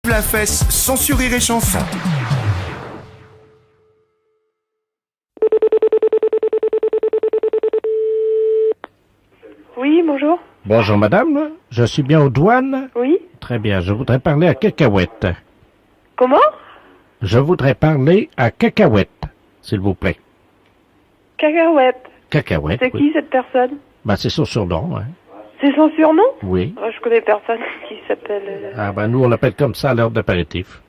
La fesse sans sourire et chanson. Oui, bonjour. Bonjour madame, je suis bien aux douanes. Oui. Très bien, je voudrais parler à Cacahuète. Comment? Je voudrais parler à Cacahuète, s'il vous plaît. Cacahuète. Cacahuète, C'est oui. qui cette personne? Bah c'est son surnom, hein. C'est son surnom? Oui. Oh, je connais personne qui s'appelle... Ah bah nous on l'appelle comme ça à l'heure d'apéritif.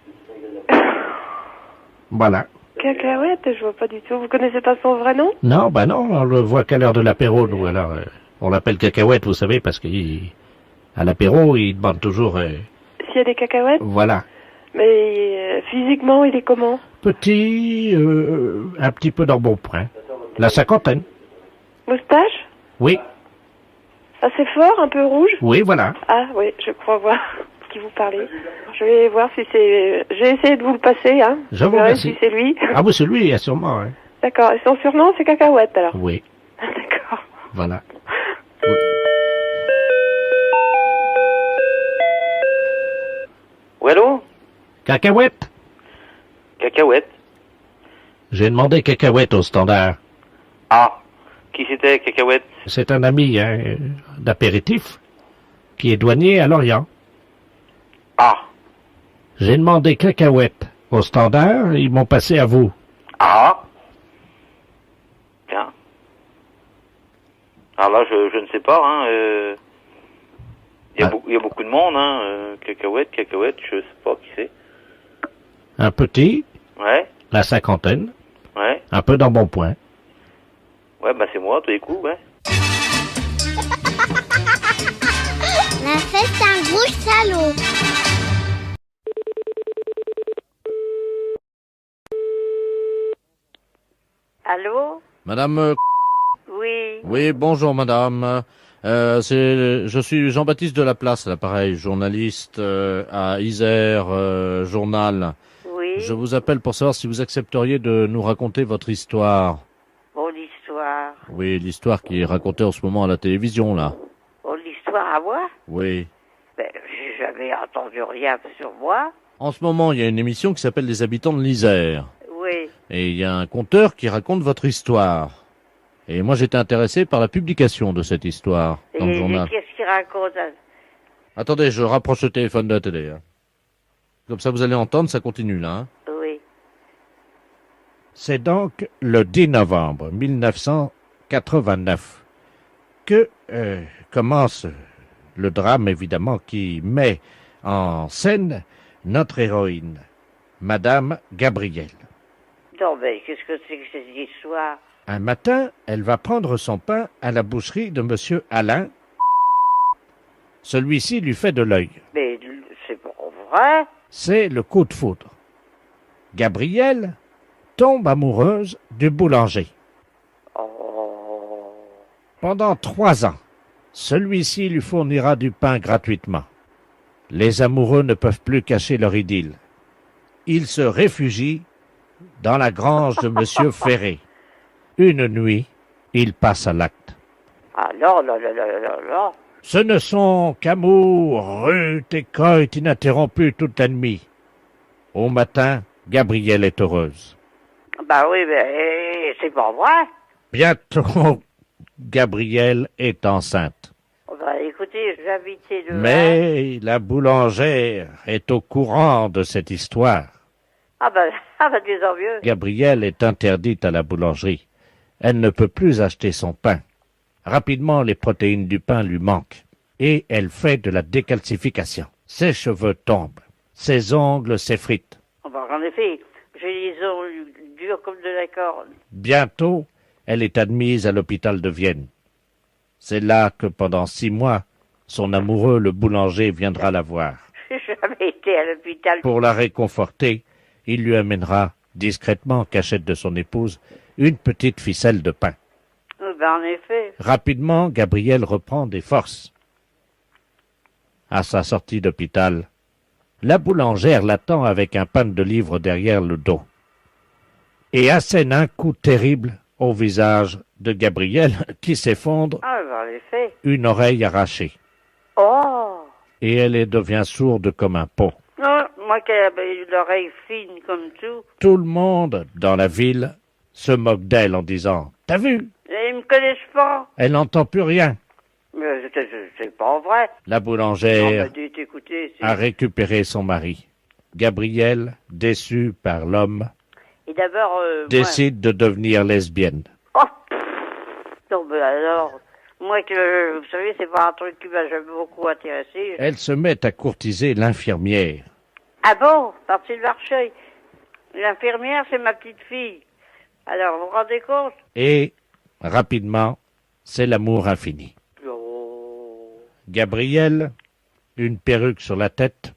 Voilà. Cacahuète, je vois pas du tout. Vous connaissez pas son vrai nom? Non, bah non, on le voit qu'à l'heure de l'apéro, nous, alors on l'appelle Cacahuète, vous savez, parce qu'à l'apéro, il demande toujours... S'il y a des cacahuètes? Voilà. Mais physiquement, il est comment? Petit, un petit peu d'embonpoint. La cinquantaine. Moustache? Oui, Assez fort, un peu rouge? oui, voilà. Ah oui, je crois voir qui vous parlez. Je vais voir si c'est... J'ai essayé de vous le passer, hein. Je vous verrez remercie. si c'est lui. Ah oui, c'est lui, sûrement, hein. D'accord. Et son surnom, c'est Cacahuète, alors? Oui, D'accord. voilà. Oui, allô? Cacahuète? Cacahuète. J'ai demandé Cacahuète au standard. Ah, qui c'était, Cacahuète? C'est un ami, hein, d'apéritif, qui est douanier à Lorient. Ah, J'ai demandé Cacahuète au standard, ils m'ont passé à vous. ah. Tiens. Alors là, je ne sais pas, hein. Il y a beaucoup de monde, hein. Cacahuète, je sais pas qui c'est. Un petit, Ouais, la cinquantaine, ouais. un peu d'embonpoint. Ouais, bah c'est moi, tous les coups, ouais. La fête d'un gros salaud. Allô? Madame, Oui. oui, bonjour madame. Je suis Jean-Baptiste Delaplace, l'appareil, journaliste à Isère Journal. Oui. Je vous appelle pour savoir si vous accepteriez de nous raconter votre histoire. Bon, l'histoire. Oui, l'histoire qui est racontée en ce moment à la télévision, là. Bon, l'histoire à moi? Oui. Ben, j'ai jamais entendu rien sur moi. En ce moment, il y a une émission qui s'appelle Les Habitants de l'Isère. Oui. Et il y a un conteur qui raconte votre histoire. Et moi, j'étais intéressé par la publication de cette histoire dans le journal. Qu'est-ce qu'il raconte? Attendez, je rapproche le téléphone de la télé. Hein. Comme ça, vous allez entendre, ça continue là. Hein. Oui. C'est donc le 10 novembre 1989 que commence le drame, évidemment, qui met en scène notre héroïne, Madame Gabrielle. Non, mais qu'est-ce que c'est que cette histoire? Un matin, elle va prendre son pain à la boucherie de Monsieur Alain. Celui-ci lui fait de l'œil. Mais c'est pas vrai? C'est le coup de foudre. Gabrielle tombe amoureuse du boulanger. Oh. Pendant 3 ans, celui-ci lui fournira du pain gratuitement. Les amoureux ne peuvent plus cacher leur idylle. Ils se réfugient dans la grange de Monsieur Ferré. Une nuit, ils passent à l'acte. Ah non, non, non, non, non, non. Ce ne sont qu'amour, rut et coït ininterrompu toute la nuit. Au matin, Gabrielle est heureuse. Bah oui, mais c'est pas vrai. Bientôt, Gabrielle est enceinte. Bah écoutez, j'habitais de Mais la boulangère est au courant de cette histoire. Ah bah désormais mieux. Gabrielle est interdite à la boulangerie. Elle ne peut plus acheter son pain. Rapidement, les protéines du pain lui manquent. Et elle fait de la décalcification. Ses cheveux tombent. Ses ongles s'effritent. Bah, en effet, j'ai les ongles durs comme de la corne. Bientôt, elle est admise à l'hôpital de Vienne. C'est là que pendant 6 mois, son amoureux, le boulanger, viendra la voir. J'ai jamais été à l'hôpital. Pour la réconforter, il lui amènera, discrètement, en cachette de son épouse, une petite ficelle de pain. Ben, en effet. Rapidement, Gabrielle reprend des forces. À sa sortie d'hôpital, la boulangère l'attend avec un pan de livres derrière le dos et assène un coup terrible au visage de Gabrielle qui s'effondre, Ah, ben, en effet. une oreille arrachée. Oh! Et elle devient sourde comme un pot. Non, Moi qui avais l'oreille fine comme tout. Tout le monde dans la ville se moque d'elle en disant « T'as vu? Et ils me connaissent pas. Elle n'entend plus rien. » Mais c'est pas vrai. La On boulangère m'a dit, écoutez, a récupéré son mari. Gabrielle, déçue par l'homme, Et d'abord, décide de devenir lesbienne. moi... Oh, pff. Non, mais alors... Moi, que, vous savez, c'est pas un truc qui m'a jamais beaucoup intéressé. Elle se met à courtiser l'infirmière. Ah bon? Partie de Marcheuil. L'infirmière, c'est ma petite fille. Alors, vous vous rendez compte? Et, rapidement, c'est l'amour infini. Oh. Gabrielle, une perruque sur la tête,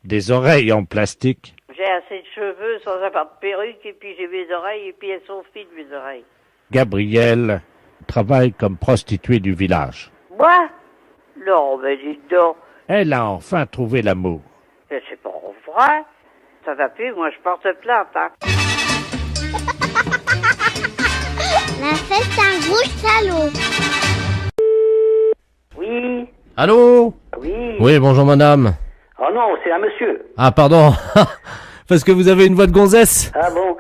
des oreilles en plastique. J'ai assez de cheveux sans avoir de perruque, et puis j'ai mes oreilles, et puis elles sont fines, mes oreilles. Gabrielle travaille comme prostituée du village. Moi? Non, mais dites donc. Elle a enfin trouvé l'amour. Mais c'est pas vrai. Ça va plus, moi je porte plainte, hein. La fête, c'est un gros salaud. Oui, Allô? oui. Oui, bonjour madame. Oh non, c'est un monsieur. Ah pardon, parce que vous avez une voix de gonzesse. Ah bon?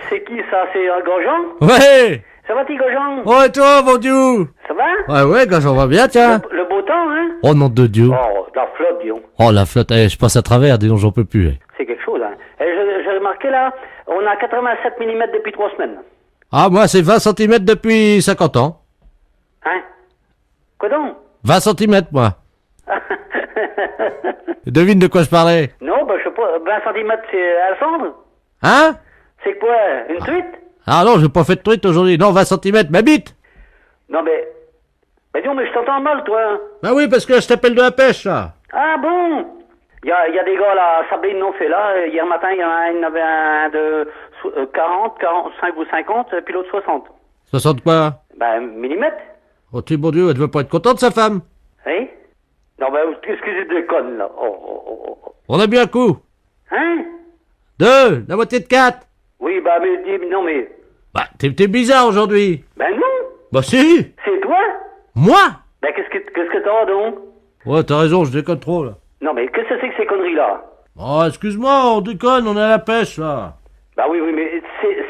C'est qui ça? C'est un Grosjean? Ouais. Ça va, petit Grosjean? Oh et toi, mon Dieu? Ça va? Ouais, quand j'en vois bien, tiens. Le beau temps, hein? Oh nom de Dieu. Oh, la flotte, dis donc. Oh la flotte, je passe à travers, dis donc, j'en peux plus. C'est quelque chose, hein. J'ai remarqué là, on a 87 mm depuis 3 semaines. Ah, moi, c'est 20 cm depuis 50 ans. Hein? Quoi donc? 20 cm, moi. Devine de quoi je parlais. Non, je sais pas, 20 cm c'est Alexandre? Hein? C'est quoi? Une truite? Ah non, j'ai pas fait de truite aujourd'hui. Non, 20 cm, ma bite. Non, mais dis-donc, mais je t'entends mal, toi. Bah oui, parce que je t'appelle de la pêche, là. Ah bon? Il y a des gars là, à Sablé, ils l'ont fait là. Hier matin, il y en avait un de 40, 45 ou 50, puis l'autre 60. 60 quoi? Millimètres? Oh, tu bon Dieu, elle devait pas être contente, sa femme. Oui? Non, qu'est-ce que je déconne, là? Oh. On a bu un coup. Hein? 2, la moitié de 4. Oui, non, mais... Bah, t'es bizarre aujourd'hui. Non! Bah si. C'est toi? Moi? Qu'est-ce que t'as, donc? Ouais, t'as raison, je déconne trop, là. Non, mais qu'est-ce que c'est que ces conneries-là? Oh, excuse-moi, on déconne, on est à la pêche, là. Bah oui, mais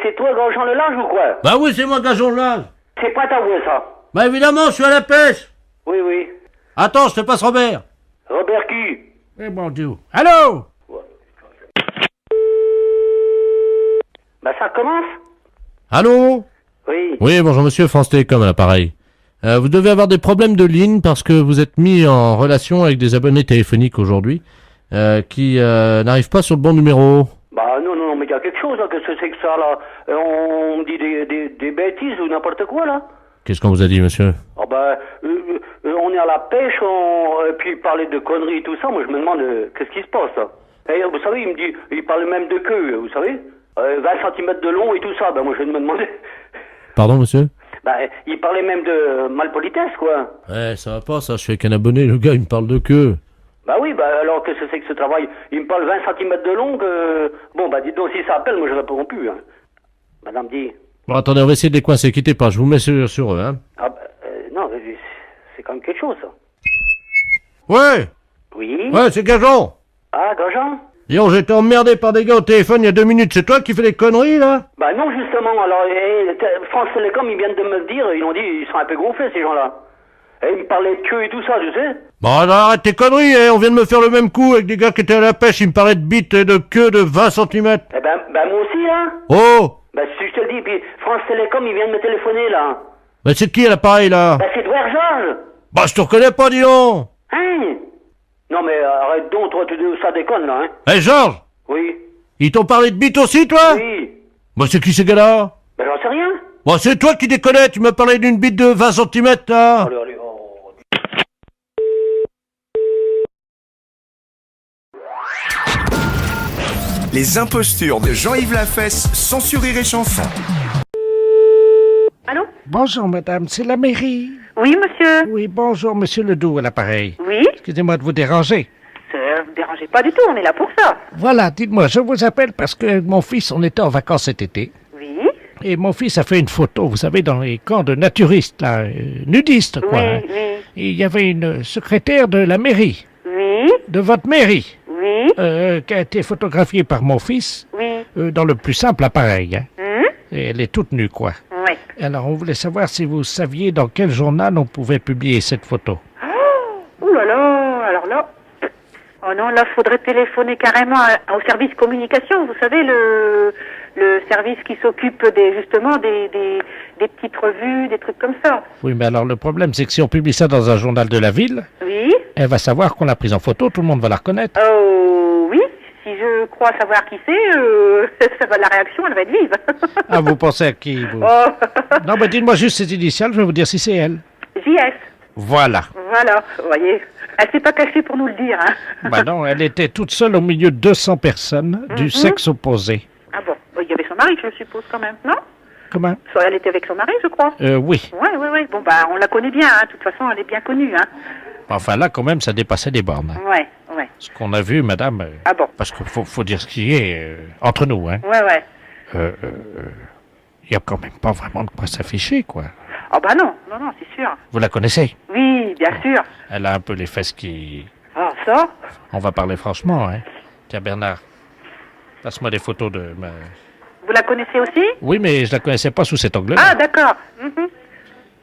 c'est toi, Grosjean le Large, ou quoi? Bah oui, c'est moi, Gageon le Large. C'est pas ta voix, ça. Bah évidemment, je suis à la pêche. Oui. Attends, je te passe Robert. Robert qui? Eh mon Dieu. Allô? Ça commence? Allô? Oui. Oui, bonjour monsieur, France Télécom à l'appareil. Vous devez avoir des problèmes de ligne parce que vous êtes mis en relation avec des abonnés téléphoniques aujourd'hui qui n'arrivent pas sur le bon numéro. Non, mais il y a quelque chose, là. Qu'est-ce que c'est que ça, là? On dit des bêtises ou n'importe quoi, là? Qu'est-ce qu'on vous a dit, monsieur? On est à la pêche, puis parler de conneries et tout ça, moi je me demande qu'est-ce qui se passe, là? Et vous savez, il parle même de queue, vous savez? 20 cm de long et tout ça, moi je me demandais... Pardon, monsieur? Il parlait même de malpolitesse, quoi. Ouais, ça va pas, ça, je suis avec un abonné, le gars, il me parle de queue. Alors qu'est-ce que c'est que ce travail? Il me parle 20 cm de long, dites donc, si ça appelle, moi je réponds plus, hein. Madame dit... Bon, attendez, on va essayer de les coincer, quittez pas, je vous mets sur eux, hein. Non, c'est quand même quelque chose, ça. Ouais! Oui? Ouais, c'est Gageon! Ah, Grosjean? Dis-donc, j'ai été emmerdé par des gars au téléphone il y a 2 minutes, c'est toi qui fais des conneries, là? Non, justement, alors, France Télécom, ils viennent de me le dire, ils ont dit, ils sont un peu gonflés, ces gens-là. Et ils me parlaient de queue et tout ça, tu sais. Bon, alors arrête tes conneries, on vient de me faire le même coup avec des gars qui étaient à la pêche, ils me parlaient de bites et de queue de 20 cm. Moi aussi, là. Oh! Si je te le dis, puis France Télécom, ils viennent me téléphoner, là. C'est qui à l'appareil, là? C'est Edouard Georges. Je te reconnais pas, dis donc! Hein? Non, mais arrête donc, toi, ça déconne, là, hein. Hé, Georges! Oui. Ils t'ont parlé de bites aussi, toi? Oui. C'est qui ces gars-là? J'en sais rien. C'est toi qui déconnais, tu m'as parlé d'une bite de 20 cm, là. Allez, Les impostures de Jean-Yves Lafesse, sans Rire et Chanson. Allô? Bonjour madame, c'est la mairie. Oui, monsieur. Oui, bonjour monsieur Ledoux à l'appareil. Oui? Excusez-moi de vous déranger. Ne vous dérangez pas du tout, on est là pour ça. Voilà, dites-moi, je vous appelle parce que mon fils, on était en vacances cet été. Oui? Et mon fils a fait une photo, vous savez, dans les camps de naturistes, là, nudistes, quoi. Oui, hein. oui. Et il y avait une secrétaire de la mairie. Oui? De votre mairie. Oui? Oui. Qui a été photographiée par mon fils Oui. dans le plus simple appareil. Hein. Hum? Et elle est toute nue, quoi. Ouais. Alors, on voulait savoir si vous saviez dans quel journal on pouvait publier cette photo. Ouh là là, alors là... Oh non, là, faudrait téléphoner carrément au service communication. Vous savez, le service qui s'occupe justement des petites revues, des trucs comme ça. Oui, mais alors le problème, c'est que si on publie ça dans un journal de la ville, Oui. elle va savoir qu'on l'a prise en photo, tout le monde va la reconnaître. Oui. Si je crois savoir qui c'est, ça va, la réaction, elle va être vive. Ah, vous pensez à qui, vous? Oh. Non, mais dites-moi juste ses initiales, je vais vous dire si c'est elle. JS. Voilà. Voilà, vous voyez. Elle s'est pas cachée pour nous le dire, hein. Bah non, elle était toute seule au milieu de 200 personnes du sexe opposé. Ah bon, il y avait son mari, je suppose, quand même, non? Comment? Elle était avec son mari, je crois. Oui. Ouais. Bon, bah, on la connaît bien, hein. De toute façon, elle est bien connue, hein. Enfin, là, quand même, ça dépassait les bornes. Hein. Ouais. Ce qu'on a vu, madame... Ah bon? Parce qu'il faut dire ce qui est entre nous, hein. Ouais. Il y a quand même pas vraiment de quoi s'afficher, quoi. Oh bah non, c'est sûr. Vous la connaissez? Oui, bien sûr. Elle a un peu les fesses qui... Ah, ça? On va parler franchement, hein. Tiens, Bernard, passe-moi des photos de ma... Vous la connaissez aussi? Oui, mais je la connaissais pas sous cet angle-là. Ah, d'accord. Mhm.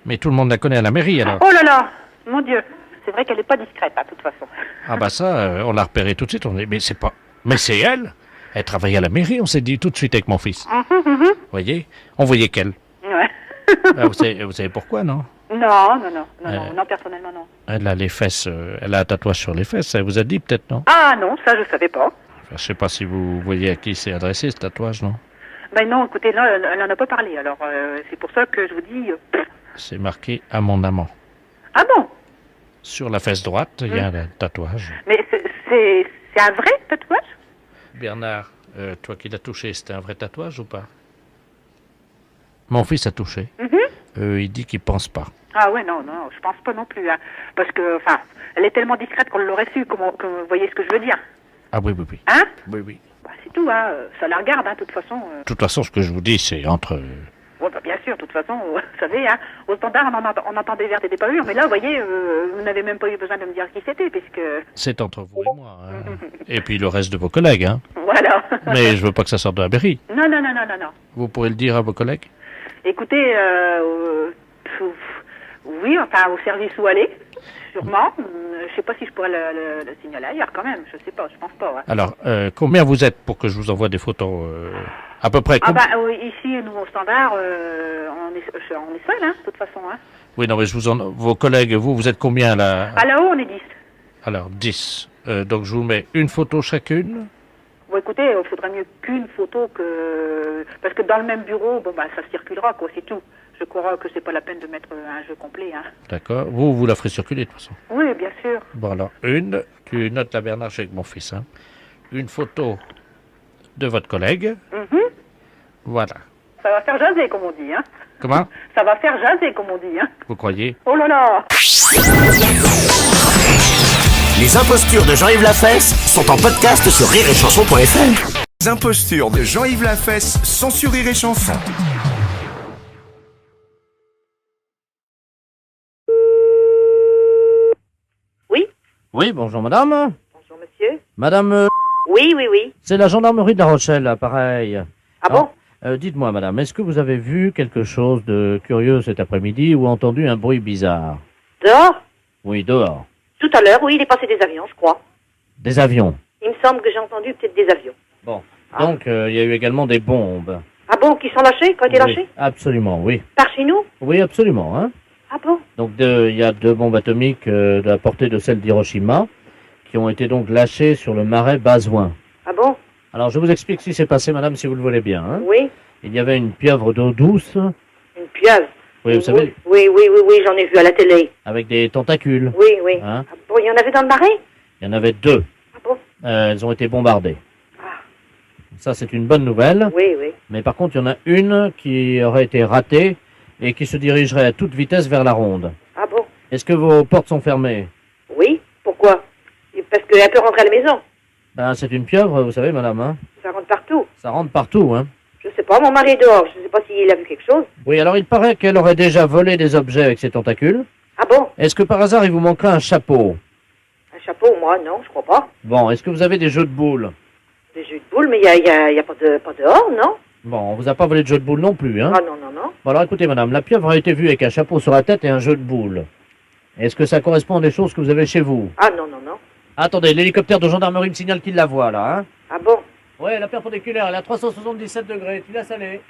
Mais tout le monde la connaît à la mairie, alors. Oh là là, mon Dieu. C'est vrai qu'elle est pas discrète, hein, de toute façon. Ah bah ça, on l'a repérée tout de suite. On dit, mais c'est pas... Mais c'est elle. Elle travaillait à la mairie, on s'est dit tout de suite avec mon fils. Vous voyez? On voyait qu'elle. Ouais. Ah, vous savez pourquoi, non? Non, personnellement, non. Elle a les fesses... elle a un tatouage sur les fesses, elle vous a dit peut-être, non? Ah non, ça, je savais pas. Enfin, je sais pas si vous voyez à qui c'est adressé, ce tatouage, non? Ben non, écoutez, là, elle en a pas parlé, alors c'est pour ça que je vous dis... C'est marqué « à mon amant Ah bon? ». Sur la fesse droite, il y a un tatouage. Mais c'est un vrai tatouage? Bernard, toi qui l'as touché, c'était un vrai tatouage ou pas? Mon fils a touché. Il dit qu'il pense pas. Ah ouais, non, je pense pas non plus, hein. Parce que, enfin, elle est tellement discrète qu'on l'aurait su, vous voyez ce que je veux dire? Ah oui. Hein? Oui. Bah, c'est tout, hein. Ça la regarde, hein, de toute façon. De toute façon, ce que je vous dis, c'est entre... Ouais, bah, bien sûr, de toute façon, vous savez, hein, au standard, on entend des vertes et des pas mûres, mais là, vous voyez, vous n'avez même pas eu besoin de me dire qui c'était, puisque... C'est entre vous et moi. Hein. Et puis le reste de vos collègues. Hein. Voilà. Mais je veux pas que ça sorte de la mairie. Non. Vous pourrez le dire à vos collègues? Écoutez, oui, enfin, au service où aller, sûrement. Je sais pas si je pourrais le signaler ailleurs, quand même. Je sais pas, je pense pas. Ouais. Alors, combien vous êtes pour que je vous envoie des photos à peu près? Ah bah, ici, nous, au standard, on est seul, hein, de toute façon. Hein. Oui, non, mais vos collègues, vous êtes combien là? Ah, là-haut, on est 10. Alors, 10. Donc, je vous mets une photo chacune. Bon, écoutez, il faudrait mieux qu'une photo que... Parce que dans le même bureau, bon, bah, ça circulera, quoi, c'est tout. Je crois que c'est pas la peine de mettre un jeu complet, hein. D'accord. Vous la ferez circuler, de toute façon. Oui, bien sûr. Bon, alors, tu notes la Bernard, je suis avec mon fils, hein. Une photo de votre collègue. Voilà. Ça va faire jaser, comme on dit, hein. Comment? Ça va faire jaser, comme on dit, hein. Vous croyez? Oh là là! Les impostures de Jean-Yves Lafesse sont en podcast sur rireetchanson.fr. Les impostures de Jean-Yves Lafesse sont sur Rire et Chanson. Oui? Oui, bonjour madame. Bonjour, monsieur. Madame, Oui. c'est la gendarmerie de La Rochelle, là, pareil. Ah bon? Dites-moi madame, est-ce que vous avez vu quelque chose de curieux cet après-midi ou entendu un bruit bizarre? Dehors? Oui, dehors. Tout à l'heure, oui, il est passé des avions, je crois. Des avions. Il me semble que j'ai entendu peut-être des avions. Bon. Donc, il y a eu également des bombes. Ah bon, qui sont lâchés, qui ont été Oui, lâchés? absolument, oui. Par chez nous? Oui, absolument, hein. Ah bon? Donc, il y a 2 bombes atomiques de la portée de celle d'Hiroshima qui ont été donc lâchées sur le marais Bazouin. Ah bon? Alors, je vous explique ce qui s'est passé, madame, si vous le voulez bien. Hein. Oui. Il y avait une pieuvre d'eau douce, Une pieuvre? oui, vous savez, Oui, j'en ai vu à la télé. avec des tentacules. Oui. Hein. Ah bon, il y en avait dans le marais? Il y en avait 2. Ah bon? Elles ont été bombardées. Ah. Ça, c'est une bonne nouvelle. Oui. Mais par contre, il y en a une qui aurait été ratée et qui se dirigerait à toute vitesse vers la ronde. Ah bon? Est-ce que vos portes sont fermées? Oui. Pourquoi? Parce qu'elle peut rentrer à la maison. Ben, c'est une pieuvre, vous savez, madame. Hein. Ça rentre partout. Ça rentre partout, hein. Je sais pas, mon mari est dehors. Je sais pas s'il a vu quelque chose. Oui, alors il paraît qu'elle aurait déjà volé des objets avec ses tentacules. Ah bon? Est-ce que par hasard, il vous manquerait un chapeau? Un chapeau, moi, non, je crois pas. Bon, est-ce que vous avez des jeux de boules? Des jeux de boules, mais il y a pas dehors, non? Bon, on vous a pas volé de jeu de boules non plus, hein? Ah non, non, non. Bon, alors écoutez, madame, la pieuvre a été vue avec un chapeau sur la tête et un jeu de boules. Est-ce que ça correspond à des choses que vous avez chez vous? Ah non, non, non. Attendez, l'hélicoptère de gendarmerie me signale qu'il la voit, là, hein? Ah bon? Ouais, la perpendiculaire, elle est à 377 degrés, tu laisses aller.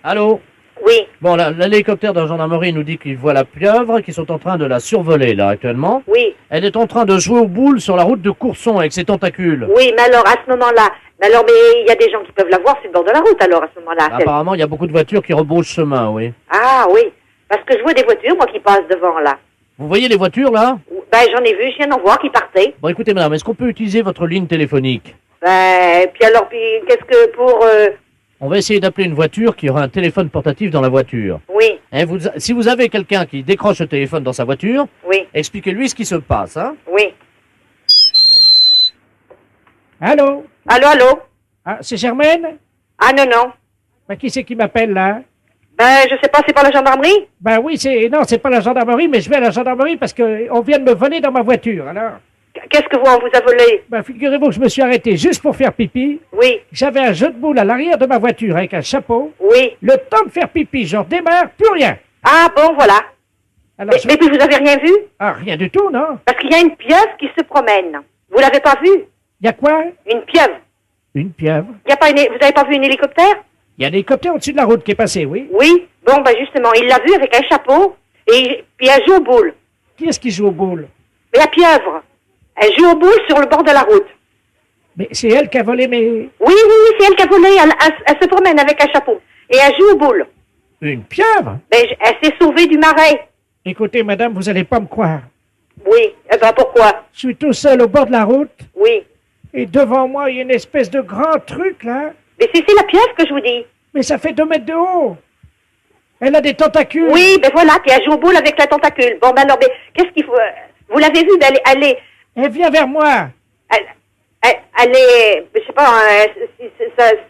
Allô? Oui. Bon, l'hélicoptère de gendarmerie nous dit qu'il voit la pieuvre, qu'ils sont en train de la survoler, là, actuellement. Oui. Elle est en train de jouer aux boules sur la route de Courson avec ses tentacules. Oui, mais alors, à ce moment-là, mais il y a des gens qui peuvent la voir sur le bord de la route, alors, à ce moment-là. Apparemment, il y a beaucoup de voitures qui rebroussent chemin, oui. Ah oui, parce que je vois des voitures, moi, qui passent devant, là. Vous voyez les voitures, là? Ben, j'en ai vu, je viens d'en voir qui partaient. Bon, écoutez, madame, est-ce qu'on peut utiliser votre ligne téléphonique? Ben, puis alors, qu'est-ce que pour... On va essayer d'appeler une voiture qui aura un téléphone portatif dans la voiture. Oui, Hein, si vous avez quelqu'un qui décroche le téléphone dans sa voiture, oui, expliquez-lui ce qui se passe, hein? oui. Allô? Allô? Ah, c'est Germaine? Ah non, non. Ben, qui c'est qui m'appelle, là? Ben, je sais pas, c'est pas la gendarmerie? Ben oui, non, c'est pas la gendarmerie, mais je vais à la gendarmerie parce que on vient de me voler dans ma voiture, alors. Qu'est-ce que on vous a volé? Ben, figurez-vous que je me suis arrêté juste pour faire pipi. Oui, J'avais un jeu de boules à l'arrière de ma voiture avec un chapeau. oui. Le temps de faire pipi, je redémarre, plus rien. Ah bon, voilà. Alors, Mais puis vous avez rien vu? Ah, rien du tout, non? Parce qu'il y a une pieuvre qui se promène. Vous l'avez pas vue? Y a quoi? Une pieuvre. Une pieuvre. Y a pas vous avez pas vu un hélicoptère? Y a un hélicoptère au-dessus de la route qui est passé, oui. Oui. Bon, ben justement, il l'a vu avec un chapeau et puis elle joue aux boules. Qui est-ce qui joue aux boules? Mais la pieuvre, elle joue aux boules sur le bord de la route. Mais c'est elle qui a volé mes... Oui, oui, oui, c'est elle qui a volé. Elle se promène avec un chapeau et elle joue aux boules. Une pieuvre? Ben, elle s'est sauvée du marais. Écoutez, madame, vous allez pas me croire. Oui. Eh ben, pourquoi? Je suis tout seul au bord de la route Oui. et devant moi, il y a une espèce de grand truc, là. Mais c'est la pieuvre que je vous dis. Mais ça fait 2 mètres de haut. Elle a des tentacules. Oui, ben voilà, puis elle joue aux boules avec la tentacule. Bon, ben alors, ben, qu'est-ce qu'il faut... vous l'avez vue, ben, Elle vient vers moi. elle est... Je sais pas,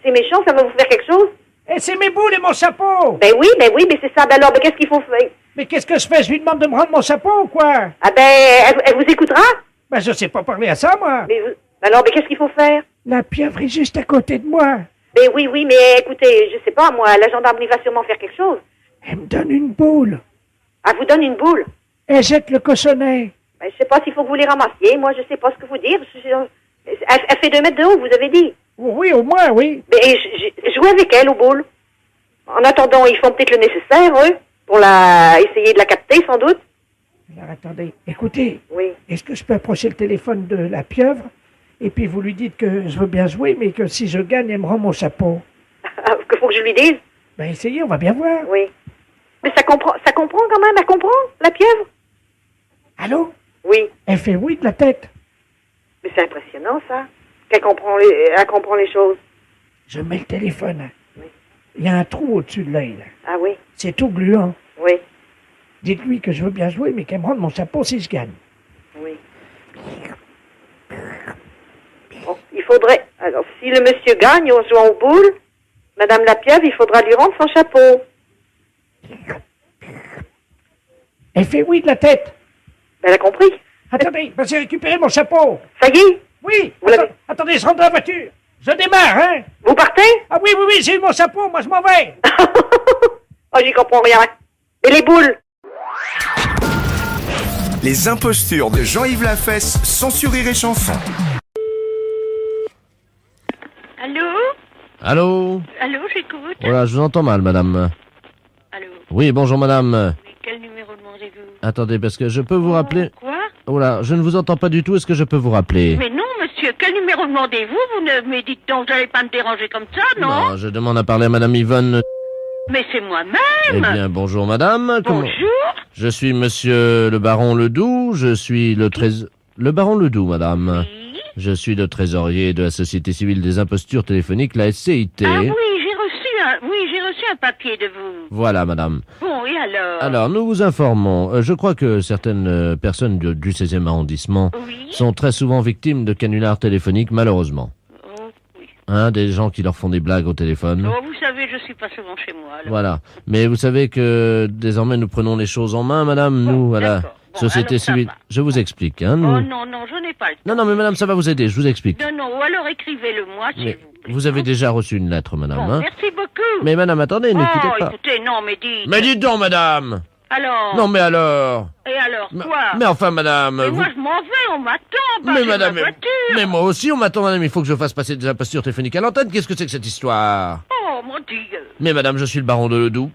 c'est méchant, ça va vous faire quelque chose? Et c'est mes boules et mon chapeau. Ben oui, mais c'est ça. Ben alors, ben, qu'est-ce qu'il faut faire? Mais qu'est-ce que je fais? Je lui demande de me rendre mon chapeau ou quoi? Ah ben, elle vous écoutera? Ben, je sais pas parler à ça, moi. Mais alors, ben, qu'est-ce qu'il faut faire? La pieuvre est juste à côté de moi. Ben oui, mais écoutez, je sais pas, moi, la gendarmerie va sûrement faire quelque chose. Elle me donne une boule. Elle vous donne une boule? Elle jette le cochonnet. Ben, je sais pas s'il faut que vous les ramassiez. Moi, je sais pas ce que vous dire. Elle fait 2 mètres de haut, vous avez dit? Oui, au moins, oui. Mais jouez avec elle aux boules. En attendant, ils font peut-être le nécessaire, eux, pour essayer de la capter, sans doute. Alors, attendez. Écoutez. Oui. Est-ce que je peux approcher le téléphone de la pieuvre? Et puis vous lui dites que je veux bien jouer, mais que si je gagne, elle me rend mon chapeau. Que faut que je lui dise? Ben, essayez, on va bien voir. Oui. Mais ça comprend quand même, elle comprend, la pieuvre? Allô? Oui. Elle fait oui de la tête. Mais c'est impressionnant, ça. Elle comprend les choses. Je mets le téléphone. Oui. Il y a un trou au-dessus de l'œil, là. Ah oui? C'est tout gluant. Oui. Dites-lui que je veux bien jouer, mais qu'elle me rende mon chapeau si je gagne. Oui. Bon, il faudrait... Alors, si le monsieur gagne en jouant aux boules, Madame la pieuvre, il faudra lui rendre son chapeau. Elle fait oui de la tête. Elle a compris. Attendez, ben, j'ai récupéré mon chapeau. Ça y est? Oui. Vous l'avez... Attendez, je rentre dans la voiture. Je démarre, hein? Vous partez? Ah oui, j'ai eu mon chapeau, moi je m'en vais. Oh, j'y comprends rien. Et les boules? Les impostures de Jean-Yves Lafesse, sans sur Rire et Chanson. Allô? Allô? Allô, j'écoute. Voilà, je vous entends mal, madame. Allô? Oui, bonjour, madame. Oui, quel numéro demandez-vous? Attendez, parce que je peux vous rappeler... Quoi? Oh là, je ne vous entends pas du tout, est-ce que je peux vous rappeler? Mais non, monsieur, quel numéro demandez-vous? Vous ne me dites donc, vous n'allez pas me déranger comme ça, non? Non, je demande à parler à madame Yvonne... Mais c'est moi-même. Eh bien, bonjour, madame. Bonjour. Je suis monsieur le baron Ledoux, je suis le Le baron Ledoux, madame. Oui. Je suis le trésorier de la Société Civile des Impostures Téléphoniques, la SCIT. Ah oui, j'ai reçu un papier de vous. Voilà, madame. Bon, et alors? Alors, nous vous informons. Je crois que certaines personnes du 16e arrondissement sont très souvent victimes de canulars téléphoniques, malheureusement. Oh, oui. Hein, des gens qui leur font des blagues au téléphone. Oh, vous savez, je suis pas souvent chez moi, alors. Voilà. Mais vous savez que désormais nous prenons les choses en main, madame. Nous, voilà. Bon, Société alors ça civile. va. Je vous explique. Hein. Oh non, non, je n'ai pas le temps. Non, mais madame, ça va vous aider, je vous explique. Non, non, ou alors écrivez-le-moi, s'il Mais vous plaît. vous avez déjà reçu une lettre, madame. Bon, Hein. merci beaucoup. Mais madame, attendez, ne quittez Oh, pas. écoutez, non, mais dites. Mais dites donc, madame. Alors. Non, mais alors. Et alors, quoi? Mais enfin, madame. Mais vous... moi, je m'en vais, on m'attend. Bah, Mais j'ai madame, ma voiture. mais moi aussi, on m'attend, madame. Il faut que je fasse passer des impostures téléphoniques à l'antenne. Qu'est-ce que c'est que cette histoire? Oh, mon Dieu. Mais madame, je suis le baron de Ledoux.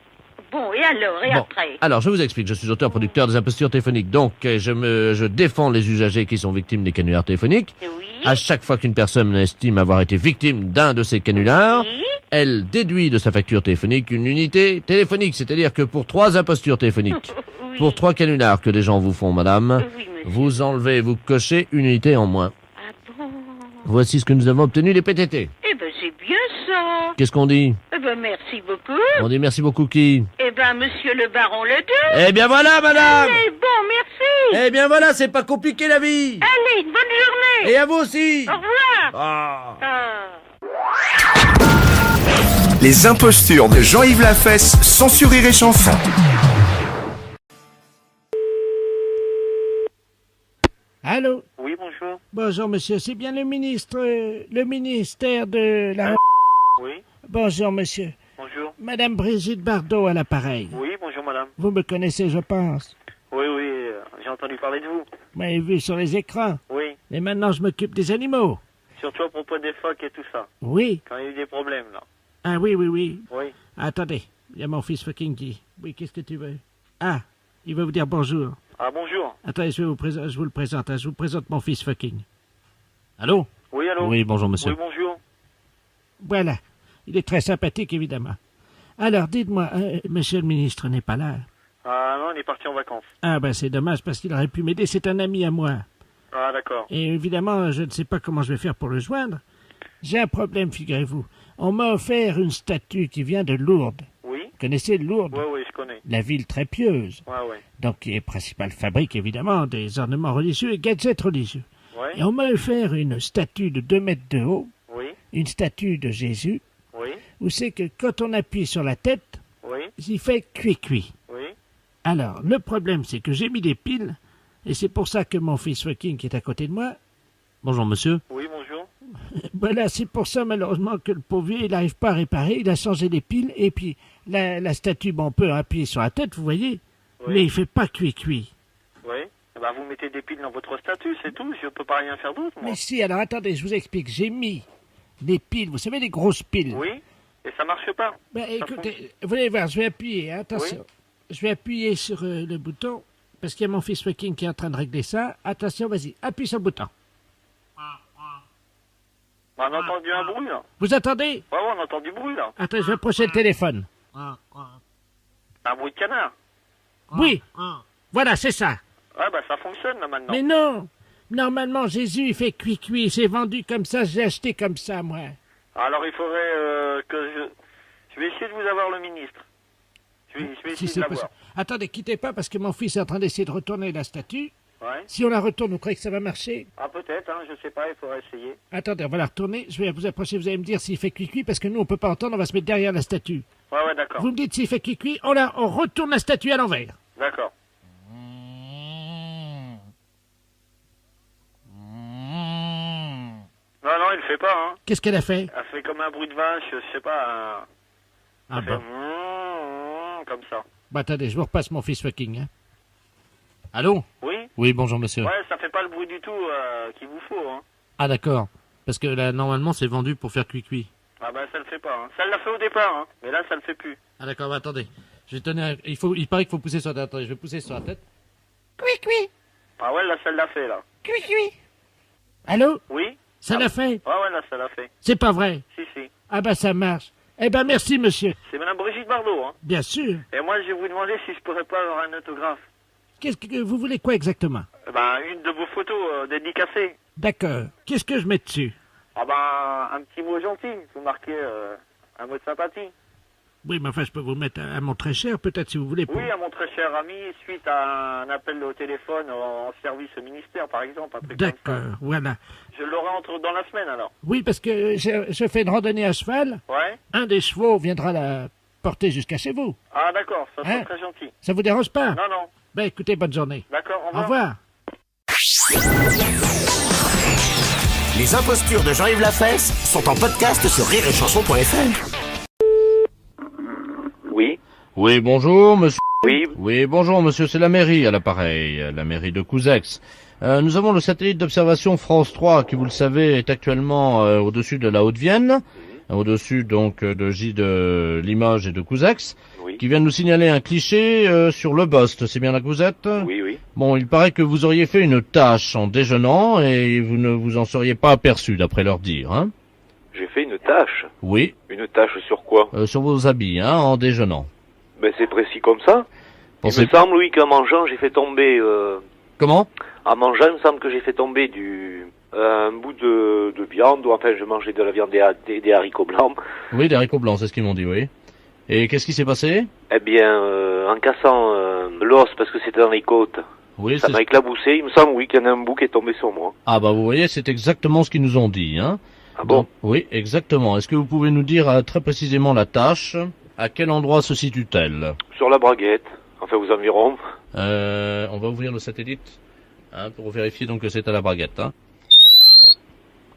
Bon, et alors, et Bon, après? alors, je vous explique. Je suis auteur-producteur des impostures téléphoniques. Donc, je défends les usagers qui sont victimes des canulars téléphoniques. Oui. À chaque fois qu'une personne estime avoir été victime d'un de ces canulars, Oui. elle déduit de sa facture téléphonique une unité téléphonique. C'est-à-dire que pour 3 impostures téléphoniques, Oui. pour 3 canulars que les gens vous font, madame, Oui, monsieur. vous enlevez, vous cochez une unité en moins. Ah bon? Voici ce que nous avons obtenu des PTT. Eh ben, c'est bien ça. Qu'est-ce qu'on dit? Eh ben, merci beaucoup. On dit merci beaucoup qui? Eh ben, monsieur le baron Ledoux. Eh bien voilà, madame! Allez, bon, merci. Eh bien voilà, c'est pas compliqué la vie! Allez, une bonne journée. Et à vous aussi! Au revoir. Ah. Ah. Les impostures de Jean-Yves Lafesse, sans sur Rire et Chanson. Allô? Oui, bonjour. Bonjour, monsieur. C'est bien le ministère de la... Oui, Bonjour, monsieur. bonjour. Madame Brigitte Bardot à l'appareil. Oui, bonjour, madame. Vous me connaissez, je pense. Oui, j'ai entendu parler de vous. Vous m'avez vu sur les écrans. Oui, Et maintenant, je m'occupe des animaux. surtout à propos des phoques et tout ça. Oui. Quand il y a eu des problèmes, là. Ah oui, oui, oui. Oui. Attendez. Il y a mon fils fucking qui... Oui, qu'est-ce que tu veux? Ah, il va vous dire bonjour. Ah, bonjour. Attendez, je vous le présente. Hein. Je vous présente mon fils fucking. Allô? Oui, allô? Oui, bonjour monsieur. Oui, bonjour. Voilà. Il est très sympathique, évidemment. Alors, dites-moi, monsieur le ministre n'est pas là. Ah non, on est parti en vacances. Ah ben c'est dommage parce qu'il aurait pu m'aider, c'est un ami à moi. Ah, d'accord. Et évidemment, je ne sais pas comment je vais faire pour le joindre. J'ai un problème, figurez-vous. On m'a offert une statue qui vient de Lourdes. Oui? Vous connaissez Lourdes? Oui, je connais. La ville très pieuse. Ouais. Donc, qui est principale fabrique, évidemment, des ornements religieux et gadgets religieux. Ouais? Et on m'a offert une statue de 2 mètres de haut, Oui? une statue de Jésus, Oui? où c'est que quand on appuie sur la tête, Oui? il fait cuit-cuit. Oui? Alors, le problème, c'est que j'ai mis des piles, et c'est pour ça que mon fils fucking qui est à côté de moi, Bonjour monsieur. Oui, bonjour. voilà, c'est pour ça malheureusement que le pauvre vieux, il n'arrive pas à réparer, il a changé les piles, et puis la statue, bon, on peut appuyer sur la tête, vous voyez, Oui? mais il fait pas cuit-cuit. Oui? Bah, vous mettez des piles dans votre statut, c'est tout. Je peux pas rien faire d'autre, moi. Mais si, alors attendez, je vous explique, j'ai mis des piles, vous savez, les grosses piles. Oui? Et ça marche pas? Ben, Ça écoutez, vous allez voir, je vais appuyer, hein, attention. Je vais appuyer sur le bouton, parce qu'il y a mon fils fucking qui est en train de régler ça. Attention, vas-y, appuie sur le bouton. Bah, on a entendu un bruit, là. Vous entendez? Ouais, on entend du bruit, là. Attends, je vais approcher le téléphone. Un bruit de canard. Oui, voilà, c'est ça. Ouais, bah, ça fonctionne, là, maintenant. Mais non, normalement, Jésus, il fait cuit-cuit, c'est vendu comme ça, je l'ai acheté comme ça, moi. Alors, il faudrait que je vais essayer de vous avoir le ministre. Je vais Si essayer c'est de l'avoir. possible. Attendez, quittez pas, parce que mon fils est en train d'essayer de retourner la statue. Ouais. Si on la retourne, vous croyez que ça va marcher? Ah, peut-être, hein, je sais pas, il faudrait essayer. Attendez, on va la retourner, je vais vous approcher, vous allez me dire s'il fait cuit-cuit, parce que nous, on peut pas entendre, on va se mettre derrière la statue. Ouais, d'accord. Vous me dites s'il fait cuit-cuit, on retourne la statue à l'envers. D'accord. Non, il fait pas, hein. Qu'est-ce qu'elle a fait? Elle fait comme un bruit de vache, je sais pas. Ah Elle fait bon. comme ça. Bah attendez, je vous repasse mon fils fucking, hein. Allô? Oui? Oui, bonjour monsieur. Ouais, ça fait pas le bruit du tout qu'il vous faut, hein. Ah d'accord. Parce que là, normalement, c'est vendu pour faire cuit-cuit. Ah bah ça le fait pas, hein. Ça l'a fait au départ, hein. Mais là, ça le fait plus. Ah d'accord, bah, attendez. Je vais tenir... Il paraît qu'il faut pousser sur la tête. Attendez, je vais pousser sur la tête. Cuit-cuit, Ah ouais, là, ça l'a fait, là. cuit-cuit. Allô? Oui? Ça l'a fait? Ouais, là, ça l'a fait. C'est pas vrai? Si. Ah bah ça marche. Eh ben merci monsieur. C'est madame Brigitte Bardot, hein. Bien sûr. Et moi, je vais vous demander si je pourrais pas avoir un autographe. Qu'est-ce que vous voulez quoi exactement? Ben, une de vos photos dédicacées. D'accord. Qu'est-ce que je mets dessus? Ah ben, un petit mot gentil. Vous marquez un mot de sympathie. Oui, mais enfin, je peux vous le mettre à mon très cher, peut-être, si vous voulez. Oui, à mon très cher ami, suite à un appel au téléphone en service au ministère, par exemple. Un truc comme ça. D'accord, voilà. Je l'aurai dans la semaine, alors. Oui, parce que je fais une randonnée à cheval. Ouais? Un des chevaux viendra la porter jusqu'à chez vous. Ah, d'accord, ça serait Hein? très gentil. Ça vous dérange pas? Non. Ben écoutez, bonne journée. D'accord, Au revoir. Les impostures de Jean-Yves Lafesse sont en podcast sur rireetchanson.fr. Oui. Oui, bonjour, monsieur. Oui. Oui, bonjour, monsieur, c'est la mairie à l'appareil, la mairie de Couzex. Nous avons le satellite d'observation France 3 qui, vous le savez, est actuellement au-dessus de la Haute-Vienne, au-dessus donc de Limoges et de Couzex, Oui. qui vient de nous signaler un cliché sur le Bost. C'est bien là que vous êtes? Oui, oui. Bon, il paraît que vous auriez fait une tâche en déjeunant et vous ne vous en seriez pas aperçu, d'après leur dire, hein? J'ai fait une tâche. Oui, Une tâche sur quoi? sur vos habits, hein, en déjeunant. Ben c'est précis comme ça. Pensez- Il me semble, oui, qu'en mangeant, j'ai fait tomber... Comment? En mangeant, il me semble que j'ai fait tomber un bout de viande, ou enfin, je mangeais de la viande des haricots blancs. Oui, des haricots blancs, c'est ce qu'ils m'ont dit, oui. Et qu'est-ce qui s'est passé? Eh bien, en cassant l'os, parce que c'était dans les côtes, Oui, ça c'est... m'a éclaboussé. Il me semble, oui, qu'il y en a un bout qui est tombé sur moi. Ah bah vous voyez, c'est exactement ce qu'ils nous ont dit, hein. Ah bon? Donc, oui, exactement. Est-ce que vous pouvez nous dire très précisément la tâche? À quel endroit se situe-t-elle? Sur la braguette, enfin aux environs. On va ouvrir le satellite, hein, pour vérifier donc que c'est à la braguette, hein.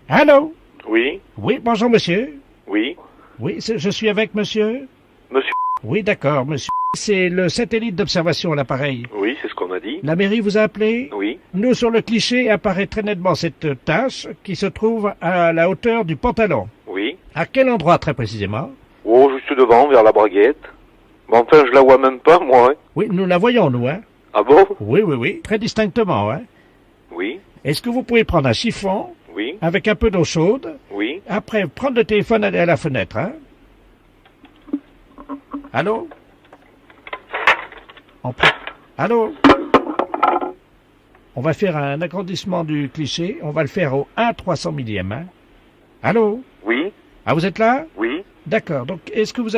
Allô? Oui, Oui, bonjour, monsieur. oui. Oui, je suis avec monsieur. Monsieur, Oui, d'accord, monsieur. C'est le satellite d'observation à l'appareil. oui, c'est ce qu'on a dit. La mairie vous a appelé? Oui, Nous, sur le cliché, apparaît très nettement cette tache qui se trouve à la hauteur du pantalon. oui. À quel endroit, très précisément? Oh, juste devant, vers la braguette. Bon, enfin, je la vois même pas, moi, hein. Oui, nous la voyons, nous, hein? Ah bon? Oui, oui, oui, très distinctement, hein? Oui, Est-ce que vous pouvez prendre un chiffon oui, avec un peu d'eau chaude? oui. Après, prendre le téléphone, aller à la fenêtre, hein? Allô? Allô? On va faire un agrandissement du cliché. On va le faire au 1/300 millième, hein? Allô? Oui, Ah, vous êtes là? oui. D'accord. Donc, qu'est-ce que vous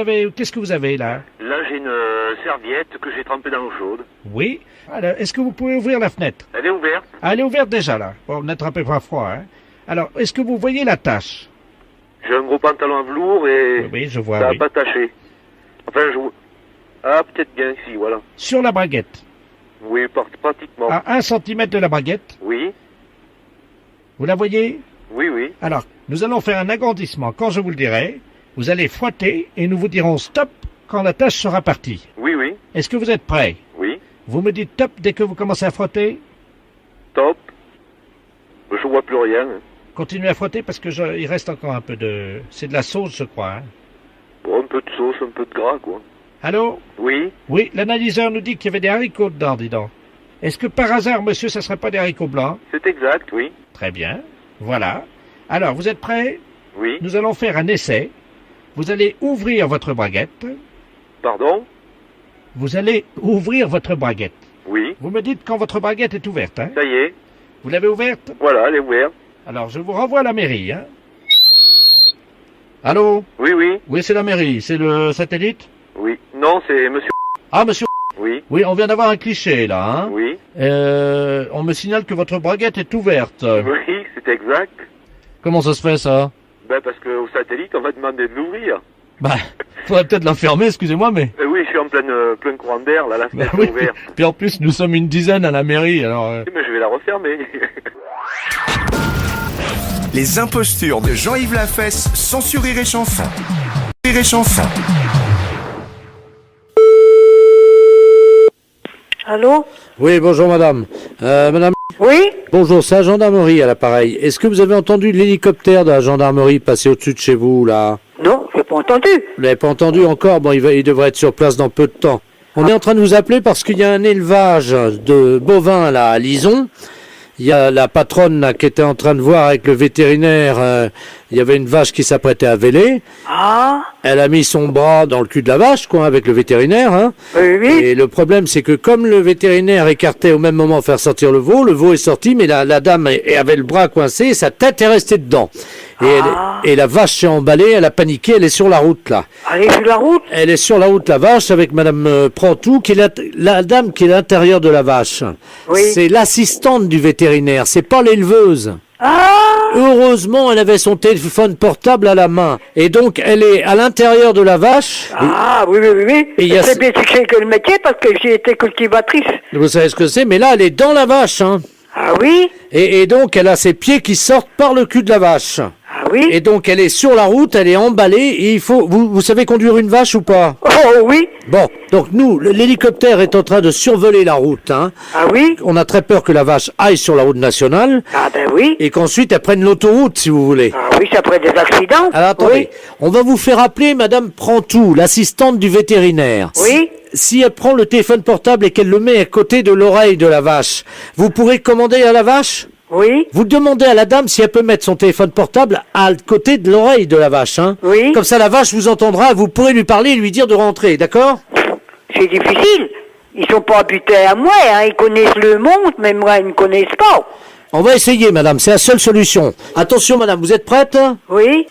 avez là? Là, j'ai une serviette que j'ai trempée dans l'eau chaude. Oui. Alors, est-ce que vous pouvez ouvrir la fenêtre? Elle est ouverte. Ah, elle est ouverte déjà, là. Bon, n'attrapez pas froid, hein? Alors, est-ce que vous voyez la tache? J'ai un gros pantalon à velours et Oui, je vois, ça n'a oui. pas taché. Enfin, Ah, peut-être bien ici, voilà. Sur la braguette. Oui, pratiquement. À 1 centimètre de la braguette. Oui, Vous la voyez? oui, oui. Alors, nous allons faire un agrandissement. Quand je vous le dirai, vous allez frotter et nous vous dirons stop quand la tache sera partie. Oui, oui, Est-ce que vous êtes prêts? oui. Vous me dites top dès que vous commencez à frotter? Top. Je vois plus rien. Hein. Continuez à frotter parce que il reste encore un peu de... C'est de la sauce, je crois, hein? Bon, un peu de sauce, un peu de gras, quoi. Allô? Oui, Oui, l'analyseur nous dit qu'il y avait des haricots dedans, dis donc. Est-ce que par hasard, monsieur, ça serait pas des haricots blancs? c'est exact, oui. Très bien. Voilà. Alors, vous êtes prêts? Oui. Nous allons faire un essai. Vous allez ouvrir votre braguette. Pardon? Vous allez ouvrir votre braguette. Oui. Vous me dites quand votre braguette est ouverte, hein? Ça y est. Vous l'avez ouverte? Voilà, elle est ouverte. Alors, je vous renvoie à la mairie, hein? Allô? Oui, oui. Oui, c'est la mairie, c'est le satellite? Oui. Non, c'est monsieur. Ah, monsieur. Oui. Oui, on vient d'avoir un cliché, là, hein. Oui. On me signale que votre braguette est ouverte. Oui, c'est exact. Comment ça se fait, ça? Ben, parce qu'au satellite, on va demander de l'ouvrir. Bah, faudrait peut-être la fermer, excusez-moi, mais... Oui, je suis en plein courant d'air, là, la fenêtre oui, est ouverte. puis en plus, nous sommes une dizaine à la mairie, alors... Mais je vais la refermer. Les impostures de Jean-Yves Lafesse sont sur Rire et Chanson. Rire et Chanson. Allô? Oui, bonjour madame. Madame, Oui? bonjour, c'est la gendarmerie à l'appareil. Est-ce que vous avez entendu l'hélicoptère de la gendarmerie passer au-dessus de chez vous, là? Non, j'ai pas entendu. Vous l'avez pas entendu encore? Bon, il devrait être sur place dans peu de temps. On est en train de vous appeler parce qu'il y a un élevage de bovins, là, à Lison. Il y a la patronne, là, qui était en train de voir avec le vétérinaire, il y avait une vache qui s'apprêtait à véler. Ah? Elle a mis son bras dans le cul de la vache, quoi, avec le vétérinaire, hein. Oui, oui. Et le problème, c'est que comme le vétérinaire écartait au même moment faire sortir le veau est sorti, mais la dame avait le bras coincé, sa tête est restée dedans. Et la vache s'est emballée, elle a paniqué, elle est sur la route, là. Elle est sur la route? Elle est sur la route, la vache, avec madame Prantou, qui est la dame qui est à l'intérieur de la vache. Oui. C'est l'assistante du vétérinaire, c'est pas l'éleveuse. Heureusement, elle avait son téléphone portable à la main. Et donc, elle est à l'intérieur de la vache. Ah, oui. Et il y a C'est bien que le métier parce que j'ai été cultivatrice. Vous savez ce que c'est, mais là, elle est dans la vache, hein. Ah oui? Et donc, elle a ses pieds qui sortent par le cul de la vache. Ah oui? Et donc, elle est sur la route, elle est emballée, et il faut... Vous savez conduire une vache ou pas? Oh oui. Bon, donc nous, l'hélicoptère est en train de survoler la route, hein. Ah oui? On a très peur que la vache aille sur la route nationale. Ah ben oui. Et qu'ensuite, elle prenne l'autoroute, si vous voulez. Ah oui, ça ferait des accidents. Alors, attendez. Oui. On va vous faire appeler Madame Prantou, l'assistante du vétérinaire. Oui. Si elle prend le téléphone portable et qu'elle le met à côté de l'oreille de la vache, vous pourrez commander à la vache? Oui. Vous demandez à la dame si elle peut mettre son téléphone portable à côté de l'oreille de la vache, hein? Oui. Comme ça, la vache vous entendra, vous pourrez lui parler et lui dire de rentrer, d'accord? C'est difficile. Ils sont pas habités à moi, hein. Ils connaissent le monde, mais moi, ils ne connaissent pas. On va essayer, madame, c'est la seule solution. Attention, madame, vous êtes prête? Oui.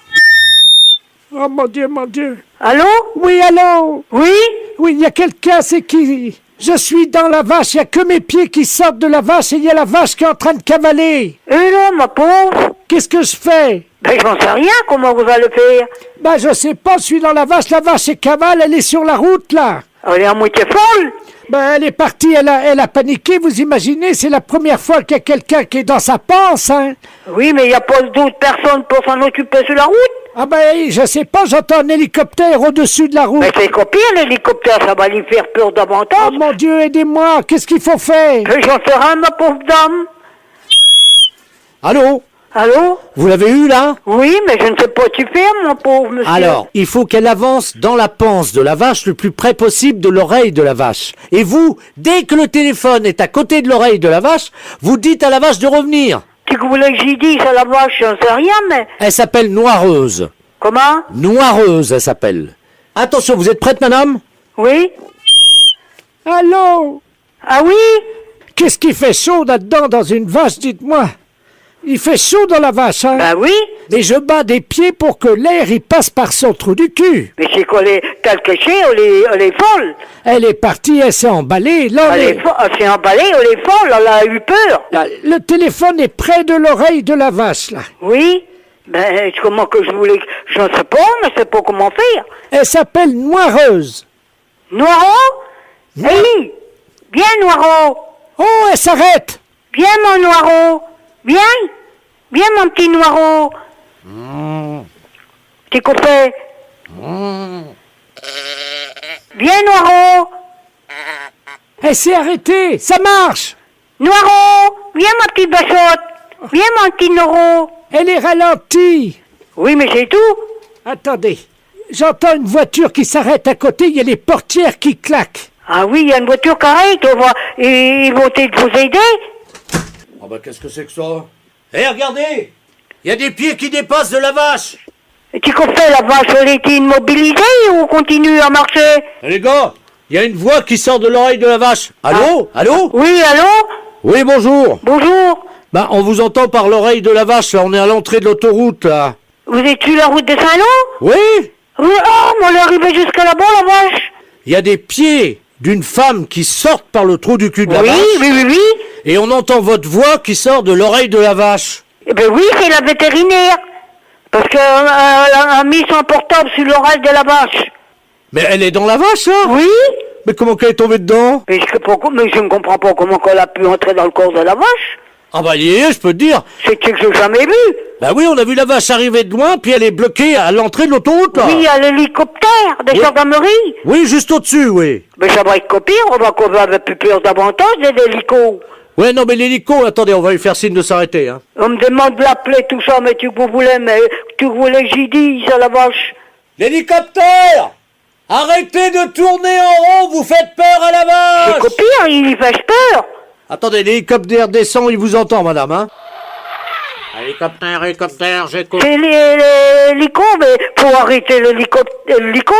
Oh mon Dieu. Allô? Oui, allô? Oui? Oui, il y a quelqu'un, c'est qui? Je suis dans la vache, il n'y a que mes pieds qui sortent de la vache et il y a la vache qui est en train de cavaler. Eh non, ma pauvre. Qu'est-ce que je fais? Ben, j'en sais rien, comment vous allez faire? Ben, je sais pas, je suis dans la vache est cavale, elle est sur la route, là. Elle est à moitié folle. Ben, elle est partie, elle a paniqué, vous imaginez, c'est la première fois qu'il y a quelqu'un qui est dans sa panse, hein. Oui, mais il n'y a pas d'autres personnes pour s'en occuper sur la route. Ah ben, je sais pas, j'entends un hélicoptère au-dessus de la route. Mais c'est copier l'hélicoptère, ça va lui faire peur davantage. Oh mon Dieu, aidez-moi, qu'est-ce qu'il faut faire? J'en sais rien, ma pauvre dame. Allô? Allô? Vous l'avez eu, là? Oui, mais je ne sais pas tu faire, mon pauvre monsieur. Alors, il faut qu'elle avance dans la panse de la vache le plus près possible de l'oreille de la vache. Et vous, dès que le téléphone est à côté de l'oreille de la vache, vous dites à la vache de revenir. Tu voulais que j'y dise à la vache, j'en sais rien, mais... Elle s'appelle Noireuse. Comment? Noireuse, elle s'appelle. Attention, vous êtes prête, madame? Oui? Allô? Ah oui? Qu'est-ce qui fait chaud là-dedans dans une vache, dites-moi? Il fait chaud dans la vache, hein? Bah oui. Mais je bats des pieds pour que l'air y passe par son trou du cul. Mais c'est qu'on est quelque chose, elle est folle. Elle est partie, elle s'est emballée. Là, Elle s'est emballée, elle est folle, elle a eu peur. Le téléphone est près de l'oreille de la vache, là. Oui? Ben, comment que je voulais... Je ne sais pas, je ne sais pas comment faire. Elle s'appelle Noireuse. Noiro? Oui. Viens, Noiro. Oh, elle s'arrête. Viens, mon Noiro. Viens. Viens, mon petit Noiro. T'es coupé. Viens, Noiro. Elle s'est arrêtée, ça marche. Noiro, viens, ma petite bachotte. Viens, mon petit Noiro. Elle est ralentie. Oui, mais c'est tout. Attendez, j'entends une voiture qui s'arrête à côté, il y a les portières qui claquent. Ah oui, il y a une voiture carrée, ils vont vous aider. Oh bah qu'est-ce que c'est que ça? Eh, regardez! Il y a des pieds qui dépassent de la vache! Et tu fait la vache, elle est immobilisée ou continue à marcher? Eh, les gars, il y a une voix qui sort de l'oreille de la vache. Allô? Allô? Oui, allô? Oui, bonjour. Bonjour. Bah, on vous entend par l'oreille de la vache, là, on est à l'entrée de l'autoroute, là. Vous êtes sur la route de Saint-Lô? Oui? Oui, oh, mais on est arrivé jusqu'à là-bas, la vache. Il y a des pieds d'une femme qui sortent par le trou du cul de la vache. Oui. Et on entend votre voix qui sort de l'oreille de la vache. Eh ben oui, c'est la vétérinaire. Parce qu'elle a mis son portable sur l'oreille de la vache. Mais elle est dans la vache, là? Oui. Mais comment qu'elle est tombée dedans? Mais je ne comprends pas comment elle a pu entrer dans le corps de la vache. Ah bah, je peux te dire. C'est que je n'ai jamais vu. Bah oui, on a vu la vache arriver de loin, puis elle est bloquée à l'entrée de l'autoroute, là. Oui, il y a l'hélicoptère de gendarmerie. Oui, juste au-dessus, oui. Mais ça va être copié, on va plus peur davantage de l'hélico. Ouais, non, mais l'hélico, attendez, on va lui faire signe de s'arrêter, hein. On me demande de l'appeler, tout ça, mais tu voulais que j'y dise à la vache. L'hélicoptère! Arrêtez de tourner en rond, vous faites peur à la vache! C'est copié, il fait peur. Attendez, l'hélicoptère descend, il vous entend, madame, hein. Hélicoptère, j'écoute. C'est l'hélico, mais faut arrêter l'hélico,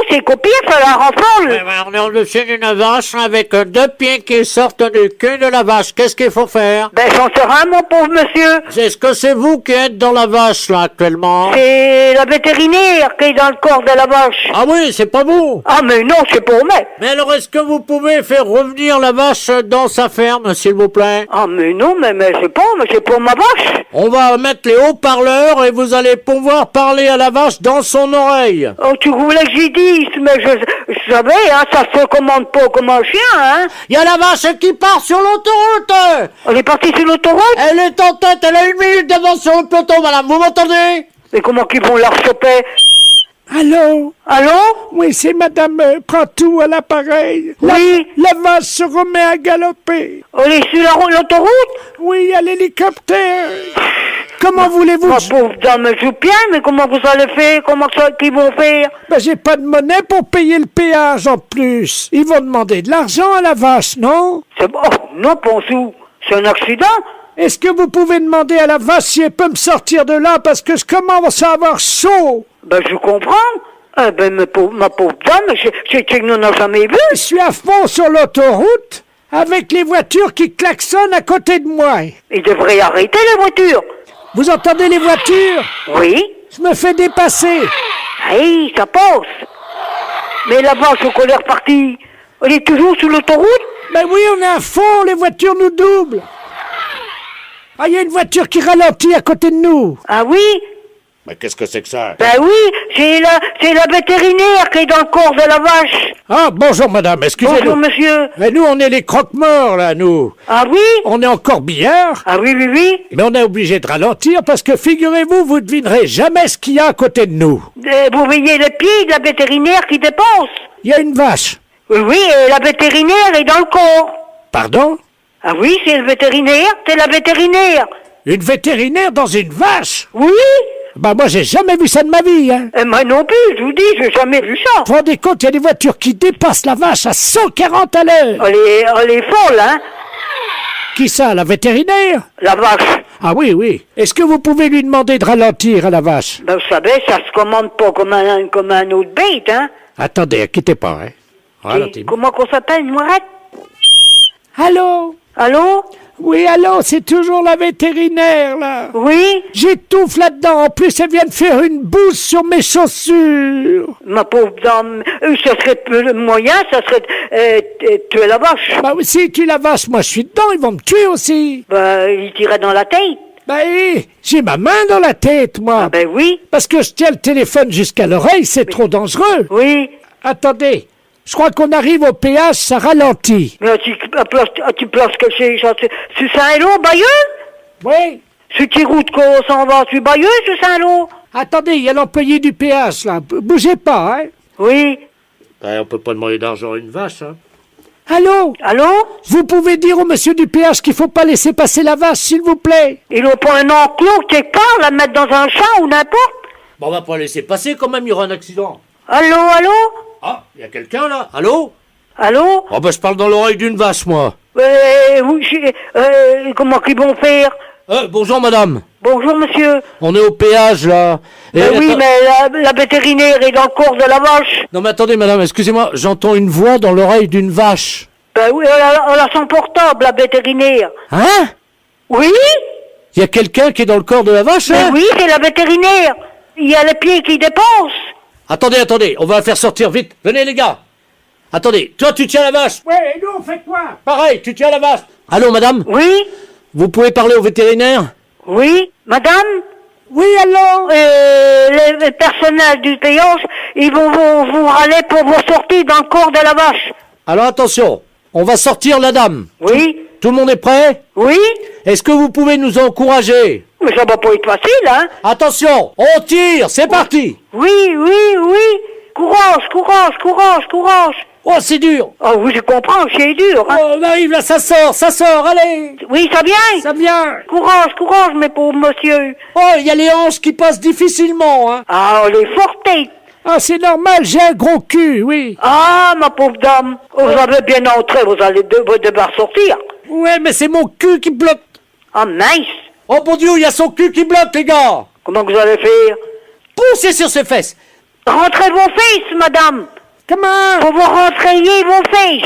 c'est copier, ça la rend folle. Ouais, on est au-dessus d'une vache avec deux pieds qui sortent du cul de la vache. Qu'est-ce qu'il faut faire? Ben, j'en sais rien, mon pauvre monsieur. Est-ce que c'est vous qui êtes dans la vache, là, actuellement? C'est la vétérinaire qui est dans le corps de la vache. Ah oui, c'est pas vous. Ah, mais non, c'est pour moi. Mais alors, est-ce que vous pouvez faire revenir la vache dans sa ferme, s'il vous plaît? Ah, mais non, mais c'est pas, mais c'est pour ma vache. On va mettre les haut-parleurs et vous allez pouvoir parler à la vache dans son oreille. Oh, tu voulais que j'y dise, mais je savais, hein, ça se commande pas comme un chien, hein. Il y a la vache qui part sur l'autoroute. Elle est partie sur l'autoroute? Elle est en tête, elle a 1 minute d'avance sur le peloton, madame, vous m'entendez? Mais comment qu'ils vont la choper? Allô? Allô? Oui, c'est Madame Prantou à l'appareil. Oui. La vache se remet à galoper. Elle est sur l'autoroute? Oui, à l'hélicoptère. Comment voulez-vous? Ma pauvre dame, je bien, mais comment vous allez faire? Comment ça, qu'ils vont faire? Ben, j'ai pas de monnaie pour payer le péage en plus. Ils vont demander de l'argent à la vache, non? C'est bon. Oh, non, Ponsou. C'est un accident? Est-ce que vous pouvez demander à la vache si elle peut me sortir de là parce que je commence à avoir chaud? Ben, je comprends. Eh ben, ma pauvre dame, c'est que nous n'avons jamais vu. Je suis à fond sur l'autoroute avec les voitures qui klaxonnent à côté de moi. Ils devraient arrêter les voitures. Vous entendez les voitures? Oui. Je me fais dépasser. Hey, ça passe. Mais la vache au colère partie, elle est toujours sur l'autoroute? Ben oui, on est à fond, les voitures nous doublent. Ah, il y a une voiture qui ralentit à côté de nous. Ah oui? Mais qu'est-ce que c'est que ça? Ben oui, c'est la vétérinaire qui est dans le corps de la vache. Ah, bonjour madame, excusez-nous. Bonjour monsieur. Mais nous, on est les croque-morts, là, nous. Ah oui? On est encore billard. Ah oui, oui, oui. Mais on est obligé de ralentir parce que, figurez-vous, vous ne devinerez jamais ce qu'il y a à côté de nous. Vous voyez le pied de la vétérinaire qui dépense. Il y a une vache. Oui, oui, et la vétérinaire est dans le corps. Pardon? Ah oui, c'est le vétérinaire, c'est la vétérinaire. Une vétérinaire dans une vache? Oui. Bah moi j'ai jamais vu ça de ma vie, hein. Moi non plus, je vous dis, j'ai jamais vu ça. Vous vous rendez compte, il y a des voitures qui dépassent la vache à 140 à l'heure. Elle est folle, hein. Qui ça, la vétérinaire? La vache. Ah oui, oui. Est-ce que vous pouvez lui demander de ralentir à la vache? Ben vous savez, ça se commande pas comme un autre bête, hein. Attendez, quittez pas, hein. Ralentez. Comment qu'on s'appelle, une moirette? Allô? Allô? Oui, allô, c'est toujours la vétérinaire, là. Oui? J'étouffe là-dedans. En plus, elle vient de faire une bouse sur mes chaussures. Ma pauvre dame, ça serait le moyen, ça serait tuer la vache. Bah oui, si tu la vache, moi je suis dedans, ils vont me tuer aussi. Bah, il tirait dans la tête. Bah j'ai ma main dans la tête, moi. Ah ben oui. Parce que je tiens le téléphone jusqu'à l'oreille, c'est trop dangereux. Oui. Attendez. Je crois qu'on arrive au péage, ça ralentit. Mais tu places que c'est Saint-Lô, Bayeux? Oui. C'est qui route qu'on s'en va? Tu Bayeux, c'est Saint-Lô? Attendez, il y a l'employé du péage, là. Bougez pas, hein. Oui. Ben, on peut pas demander d'argent à une vache, hein. Allô? Allô? Vous pouvez dire au monsieur du péage qu'il faut pas laisser passer la vache, s'il vous plaît? Ils n'ont pas un enclos quelque part, la mettre dans un champ ou n'importe? Bon, on va pas laisser passer quand même, il y aura un accident. Allô, allô? Ah, il y a quelqu'un là? Allô? Allô? Oh ben je parle dans l'oreille d'une vache, moi. Comment qu'ils vont faire? Bonjour madame. Bonjour monsieur. On est au péage là. Oui, mais la vétérinaire est dans le corps de la vache. Non mais attendez madame, excusez-moi, j'entends une voix dans l'oreille d'une vache. Ben oui, elle a son portable, la vétérinaire. Hein? Oui? Il y a quelqu'un qui est dans le corps de la vache, hein? Oui, c'est la vétérinaire. Il y a les pieds qui dépensent. Attendez, on va la faire sortir vite. Venez les gars. Attendez, toi tu tiens la vache. Ouais, et nous on fait quoi? Pareil, tu tiens la vache. Allô madame? Oui? Vous pouvez parler au vétérinaire? Oui? Madame? Oui, allô? Les personnels du péage, ils vont vous râler pour vous sortir dans le corps de la vache. Alors attention, on va sortir la dame. Oui? Tout le monde est prêt? Oui? Est-ce que vous pouvez nous encourager? Mais ça va pas être facile, hein? Attention, on tire, c'est parti! Oui, oui, oui! Courage, courage, courage, courage! Oh, c'est dur! Oh oui, je comprends, c'est dur, hein? Oh, on arrive là, ça sort, allez! Oui, ça vient! Ça vient! Courage, courage, mes pauvres monsieur! Oh, il y a les hanches qui passent difficilement, hein! Ah, elle est forte! Ah, c'est normal, j'ai un gros cul, oui. Ah, ma pauvre dame! Vous avez bien entré, vous allez devoir sortir! Ouais, mais c'est mon cul qui bloque. Ah, mince! Oh, bon Dieu, il y a son cul qui bloque, les gars! Comment vous allez faire? Poussez sur ses fesses! Rentrez vos fils, madame. Comment? Faut vous rentrayer vos fils.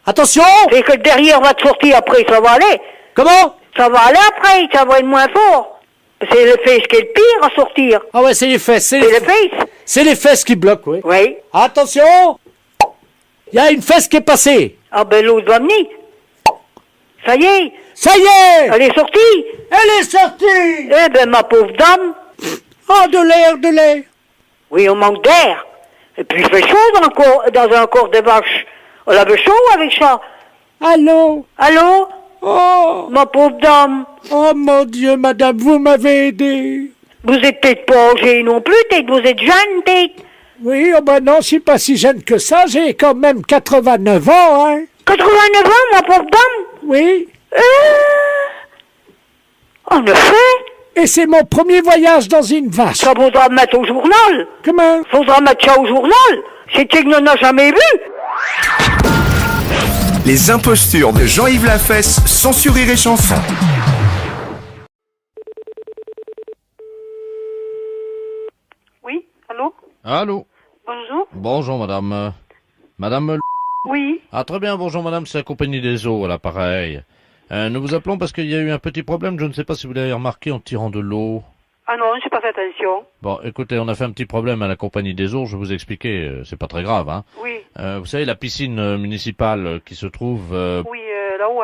Attention! C'est que le derrière va te sortir après, ça va aller. Comment? Ça va aller après, ça va être moins fort. C'est le face qui est le pire à sortir. Ah ouais, c'est les fesses. C'est le face. C'est les fesses qui bloquent, oui. Oui. Attention! Il y a une fesse qui est passée. Ah ben l'autre va venir. Ça y est. Ça y est! Elle est sortie. Elle est sortie! Eh ben ma pauvre dame. Oh, de l'air. Oui, on manque d'air. Et puis il fait chaud dans un corps de vache. On avait chaud avec ça. Allô? Allô? Oh! Ma pauvre dame. Oh mon Dieu, madame, vous m'avez aidé. Vous êtes peut-être pas âgée non plus, peut-être vous êtes jeune, peut-être. Oui, oh ben non, je suis pas si jeune que ça, j'ai quand même 89 ans, hein. 89 ans, ma pauvre dame? Oui. En effet. Et c'est mon premier voyage dans une vache. Ça faudra mettre au journal. Comment? Faudra mettre ça au journal. C'est qu'il n'en a jamais vu. Les impostures de Jean-Yves Lafesse, sans sur Rire et Chanson. Oui, allô? Allô? Bonjour. Bonjour, madame. Madame... Oui. Ah, très bien, bonjour, madame, c'est la compagnie des eaux, à l'appareil. Nous vous appelons parce qu'il y a eu un petit problème, je ne sais pas si vous l'avez remarqué en tirant de l'eau. Ah non, j'ai pas fait attention. Bon, écoutez, on a fait un petit problème à la compagnie des eaux, je vais vous expliquer, c'est pas très grave, hein. Oui. Vous savez, la piscine municipale qui se trouve... Oui, là-haut,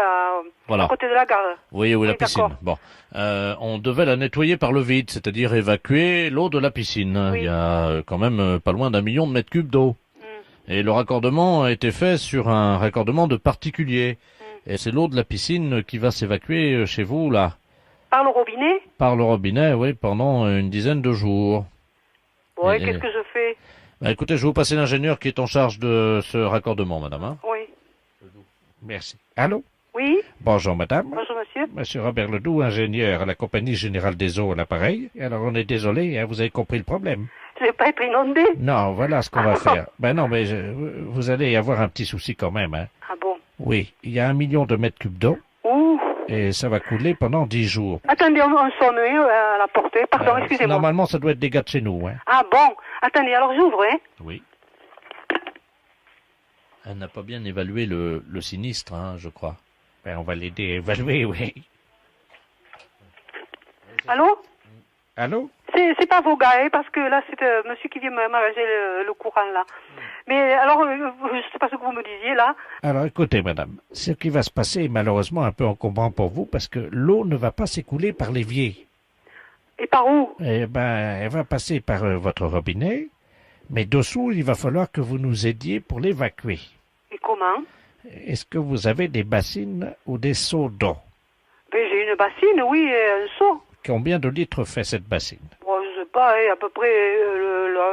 voilà. à côté de la gare. Oui, oui, la piscine. d'accord. Bon, on devait la nettoyer par le vide, c'est-à-dire évacuer l'eau de la piscine. Oui. Il y a quand même pas loin d'1 million de mètres cubes d'eau. Et le raccordement a été fait sur un raccordement de particulier. Et c'est l'eau de la piscine qui va s'évacuer chez vous, là. Par le robinet? Par le robinet, oui, pendant une dizaine de jours. Bon, et Et- qu'est-ce que je fais? Bah, écoutez, je vais vous passer l'ingénieur qui est en charge de ce raccordement, madame. Hein. Oui. Merci. Allô? Oui? Bonjour, madame. Bonjour, monsieur. Monsieur Robert Ledoux, ingénieur à la Compagnie Générale des Eaux à l'appareil. Alors, on est désolé, hein, vous avez compris le problème. Je vais pas être inondé. Non, voilà ce qu'on va faire. Ben non, mais vous allez avoir un petit souci quand même, hein. Ah bon? Oui, il y a 1 million de mètres cubes d'eau. Ouh. Et ça va couler pendant 10 jours. Attendez, on sonne à la portée. Pardon, excusez-moi. Normalement, ça doit être des gars de chez nous, hein. Ah bon? Attendez, alors j'ouvre, hein? Oui. Elle n'a pas bien évalué le sinistre, hein, je crois. Ben, on va l'aider à évaluer, oui. Allô? Allô? C'est pas vos gars, hein, parce que là, c'est monsieur qui vient m'arranger le courant, là. Mais alors, je sais pas ce que vous me disiez, là. Alors, écoutez, madame, ce qui va se passer est malheureusement un peu encombrant pour vous parce que l'eau ne va pas s'écouler par l'évier. Et par où? Eh ben, elle va passer par votre robinet, mais dessous, il va falloir que vous nous aidiez pour l'évacuer. Et comment? Est-ce que vous avez des bassines ou des seaux d'eau? Ben, j'ai une bassine, oui, et un seau. Combien de litres fait cette bassine? Bon, je sais pas, hein, à peu près,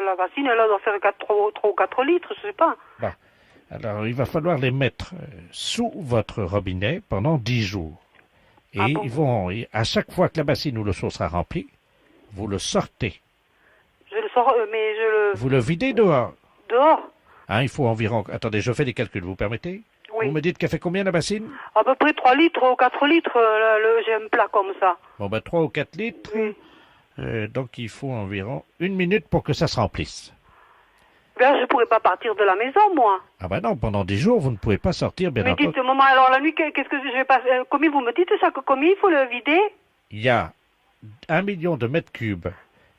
la bassine, elle doit faire 3 ou 4 litres, je sais pas. Bon. Alors, il va falloir les mettre sous votre robinet pendant 10 jours. Et Ah bon? ils vont, à chaque fois que la bassine ou le seau sera rempli, vous le sortez. Je le sors, mais je le... Vous le videz dehors. Dehors? Hein, il faut environ... Attendez, je fais les calculs, vous permettez? Oui. Vous me dites qu'elle fait combien la bassine? À peu près 3 litres ou 4 litres, j'ai un plat comme ça. Bon, ben 3 ou 4 litres. Oui. Donc, il faut environ 1 minute pour que ça se remplisse. Ben, je pourrais pas partir de la maison, moi. Ah ben non, pendant 10 jours, vous ne pouvez pas sortir, bien Mais entendu. dites, maman, alors la nuit, qu'est-ce que je vais passer? Combien vous me dites ça? Combien il faut le vider? Il y a 1 million de mètres cubes.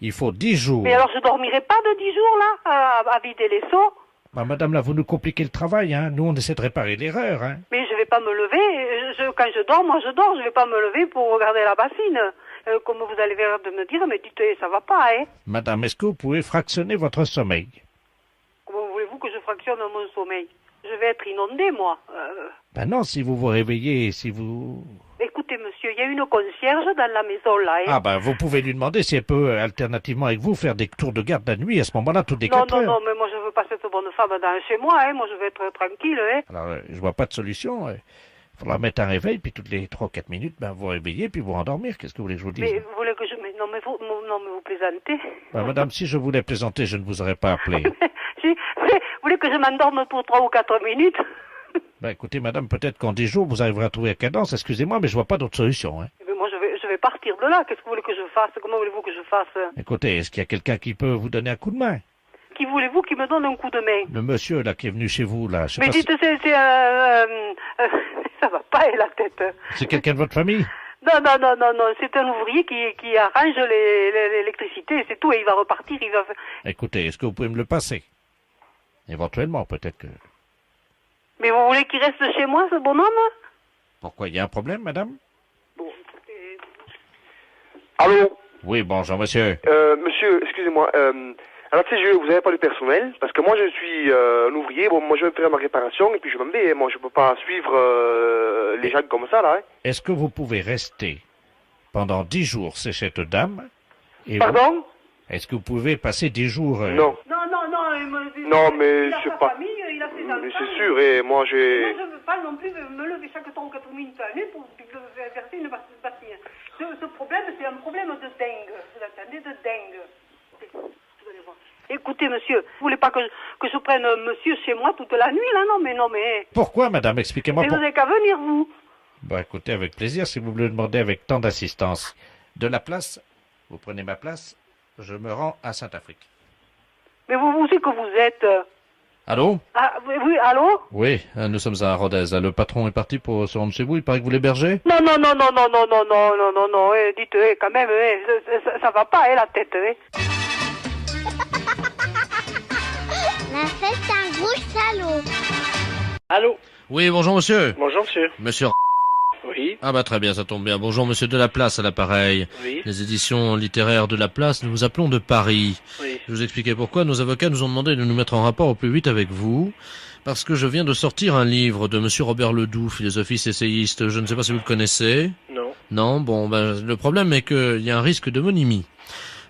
Il faut 10 jours. Mais alors je dormirai pas de 10 jours, là, à vider les seaux? Bah, madame, là, vous nous compliquez le travail, hein. Nous, on essaie de réparer l'erreur, hein. Mais je vais pas me lever. Quand je dors, moi je dors. Je vais pas me lever pour regarder la bassine. Comme vous allez venir de me dire, mais dites, ça va pas, hein. Madame, est-ce que vous pouvez fractionner votre sommeil? Comment voulez-vous que je fractionne mon sommeil? Je vais être inondée, moi. Ben non, si vous vous réveillez, si vous... Écoutez, monsieur, il y a une concierge dans la maison, là, hein. Ah ben, vous pouvez lui demander si elle peut, alternativement avec vous, faire des tours de garde la nuit, à ce moment-là, toutes les Non, 4 heures. non, mais moi je veux pas cette bonne femme dans chez moi, hein. Moi je veux être tranquille, hein. Alors, je vois pas de solution. Il faudra mettre un réveil, puis toutes les 3-4 minutes, ben, vous réveillez, puis vous rendormir. Qu'est-ce que vous voulez que je vous dise? Mais vous voulez que je... Mais non, mais vous plaisantez. Ben, madame, si je voulais plaisanter, je ne vous aurais pas appelé. Vous voulez que je m'endorme pour 3 ou 4 minutes? Ben, écoutez, madame, peut-être qu'en 10 jours, vous arriverez à trouver la cadence. Excusez-moi, mais je vois pas d'autre solution, hein. Mais moi je vais partir de là. Qu'est-ce que vous voulez que je fasse? Comment voulez-vous que je fasse? Écoutez, est-ce qu'il y a quelqu'un qui peut vous donner un coup de main? qui voulez-vous qui me donne un coup de main? Le monsieur, là, qui est venu chez vous, là, je sais Mais pas dites, ça va pas, la tête. c'est quelqu'un de votre famille? Non, c'est un ouvrier qui arrange l'électricité, c'est tout, et il va repartir, il va... Écoutez, est-ce que vous pouvez me le passer? Éventuellement, peut-être que... Mais vous voulez qu'il reste chez moi, ce bonhomme? Pourquoi, il y a un problème, madame? Bon, écoutez... Allô? Oui, bonjour, monsieur. Monsieur, excusez-moi, alors tu sais, vous avez pas de personnel, parce que moi je suis un ouvrier, bon, moi je vais faire ma réparation, et puis je m'en vais, moi je peux pas suivre les gens comme ça, là, hein. Est-ce que vous pouvez rester pendant 10 jours chez cette dame? Et Pardon? Est-ce que vous pouvez passer 10 jours... Non. Non, mais il a c'est sa pas... famille, il a ses enfants. Mais c'est sûr, et moi j'ai... Moi, je ne veux pas non plus me lever chaque 3 ou 4 minutes à l'année pour verser une pastille. Ce problème, c'est un problème de dingue. Vous entendez, de dingue. Vous allez voir. Écoutez, monsieur, vous voulez pas que je prenne monsieur chez moi toute la nuit, là? Non, mais... Pourquoi, madame? Expliquez-moi. Mais vous n'avez qu'à venir, vous. Bon, écoutez, avec plaisir, si vous me le demandez avec tant d'assistance. De la place, vous prenez ma place, je me rends à Saint-Afrique. Mais vous c'est que vous êtes... Allô? Ah, oui, allô? Oui, nous sommes à Rodez. Le patron est parti pour se rendre chez vous, il paraît que vous l'hébergez? Non, dites, quand même, ça va pas, la tête, La fête, c'est un gros salaud. Allô? Oui, bonjour monsieur. Bonjour monsieur. Monsieur... Oui. Ah bah très bien, ça tombe bien. Bonjour monsieur Delaplace à l'appareil. Oui. Les éditions littéraires de la place, nous vous appelons de Paris. Oui. Je vous expliquer pourquoi. Nos avocats nous ont demandé de nous mettre en rapport au plus vite avec vous, parce que je viens de sortir un livre de monsieur Robert Ledoux, philosophiste essayiste. Je ne sais pas si vous le connaissez. Non. Non, bon, ben, le problème est qu'il y a un risque d'homonymie.